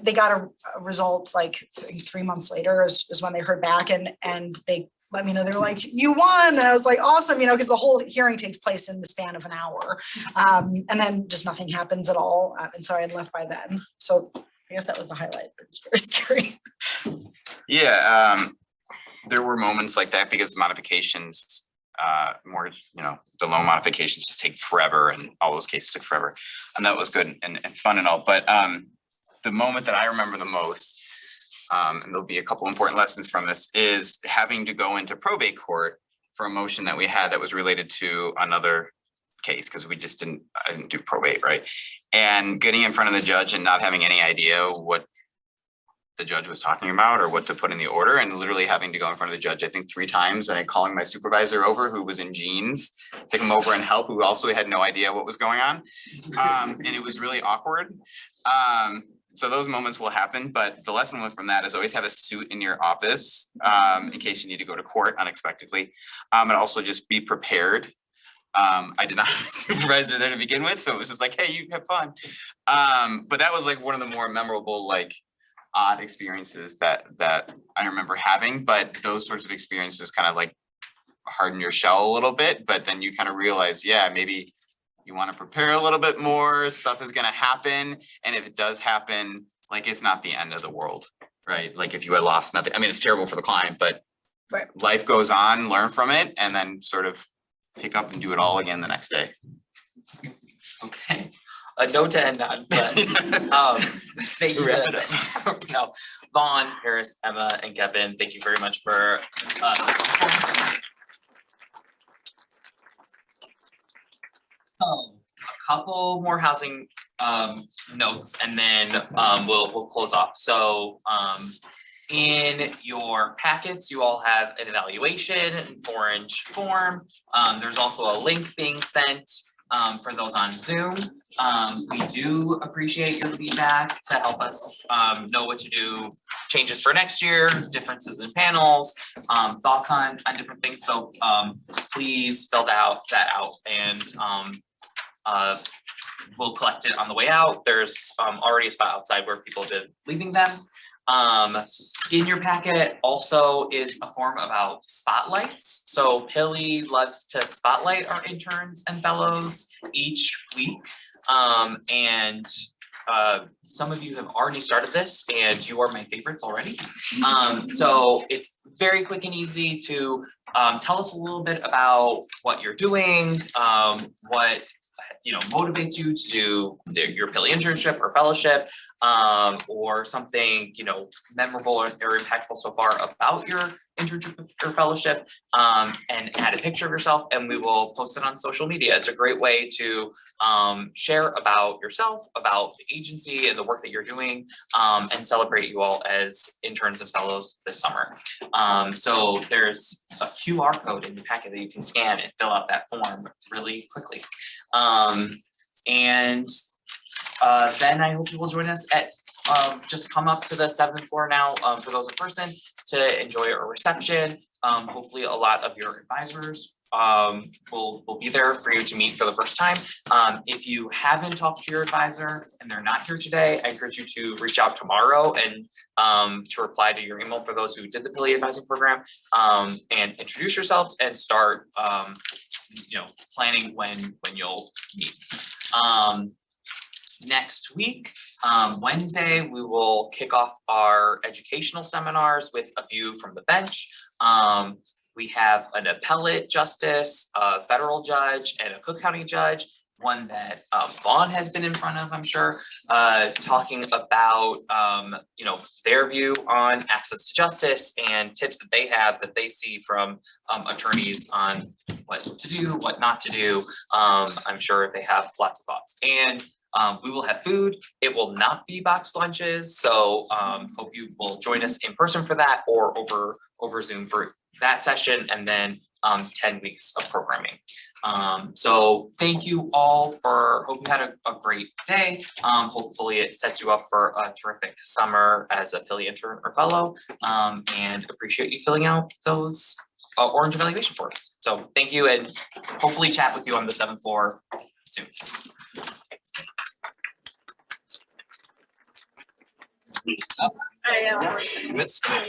They got a result like 3 months later is when they heard back, and they let me know, they were like, you won. And I was like, awesome, because the whole hearing takes place in the span of an hour. And then just nothing happens at all. And so I had left by then. So I guess that was the highlight, but it's very scary. Yeah, there were moments like that because modifications, the loan modifications just take forever, and all those cases took forever. And that was good and fun and all. But the moment that I remember the most, and there'll be a couple important lessons from this, is having to go into probate court for a motion that we had that was related to another case, because I didn't do probate, right? And getting in front of the judge and not having any idea what the judge was talking about or what to put in the order, and literally having to go in front of the judge, I think 3 times, and calling my supervisor over, who was in jeans, to come over and help, who also had no idea what was going on. And it was really awkward. So those moments will happen, but the lesson from that is always have a suit in your office in case you need to go to court unexpectedly. And also just be prepared. I did not have a supervisor there to begin with, so it was just like, hey, you have fun. But that was like one of the more memorable, like odd experiences that I remember having. But those sorts of experiences kind of like harden your shell a little bit, but then you kind of realize, yeah, maybe you want to prepare a little bit more, stuff is going to happen. And if it does happen, like, it's not the end of the world, right? Like if you had lost nothing, I mean, it's terrible for the client, but right. Life goes on, learn from it, and then sort of pick up and do it all again the next day. Okay, a note to end on, but thank you. No, Vaughn, Paris, Emma, and Kevin, thank you very much for so a couple more housing notes, and then we'll close off. So in your packets, you all have an evaluation, an orange form. There's also a link being sent for those on Zoom. We do appreciate your feedback to help us know what to do, changes for next year, differences in panels, thoughts on different things. So please fill that out, and we'll collect it on the way out. There's already a spot outside where people have been leaving them. In your packet also is a form about spotlights. So PILI loves to spotlight our interns and fellows each week. And some of you have already started this and you are my favorites already. So it's very quick and easy to tell us a little bit about what you're doing, what motivates you to do your PILI internship or fellowship, or something memorable or impactful so far about your internship or fellowship, and add a picture of yourself, and we will post it on social media. It's a great way to share about yourself, about the agency and the work that you're doing, and celebrate you all as interns and fellows this summer. So there's a QR code in the packet that you can scan and fill out that form really quickly. Then I hope you will join us at just come up to the 7th floor now, for those in person, to enjoy a reception. Hopefully a lot of your advisors will be there for you to meet for the first time. If you haven't talked to your advisor and they're not here today, I encourage you to reach out tomorrow and to reply to your email for those who did the PILI advising program, and introduce yourselves and start planning when you'll meet. Next week, Wednesday, we will kick off our educational seminars with a view from the bench. We have an appellate justice, a federal judge, and a Cook County judge, one that Vaughn has been in front of, I'm sure, talking about their view on access to justice and tips that they have that they see from attorneys on what to do, what not to do. I'm sure they have lots of thoughts. And we will have food. It will not be boxed lunches. So hope you will join us in person for that, or over Zoom for that session, and then 10 weeks of programming. So thank you all hope you had a great day. Hopefully it sets you up for a terrific summer as a PILI intern or fellow, and appreciate you filling out those orange evaluation forms. So thank you, and hopefully chat with you on the 7th floor soon. I know. Good stuff.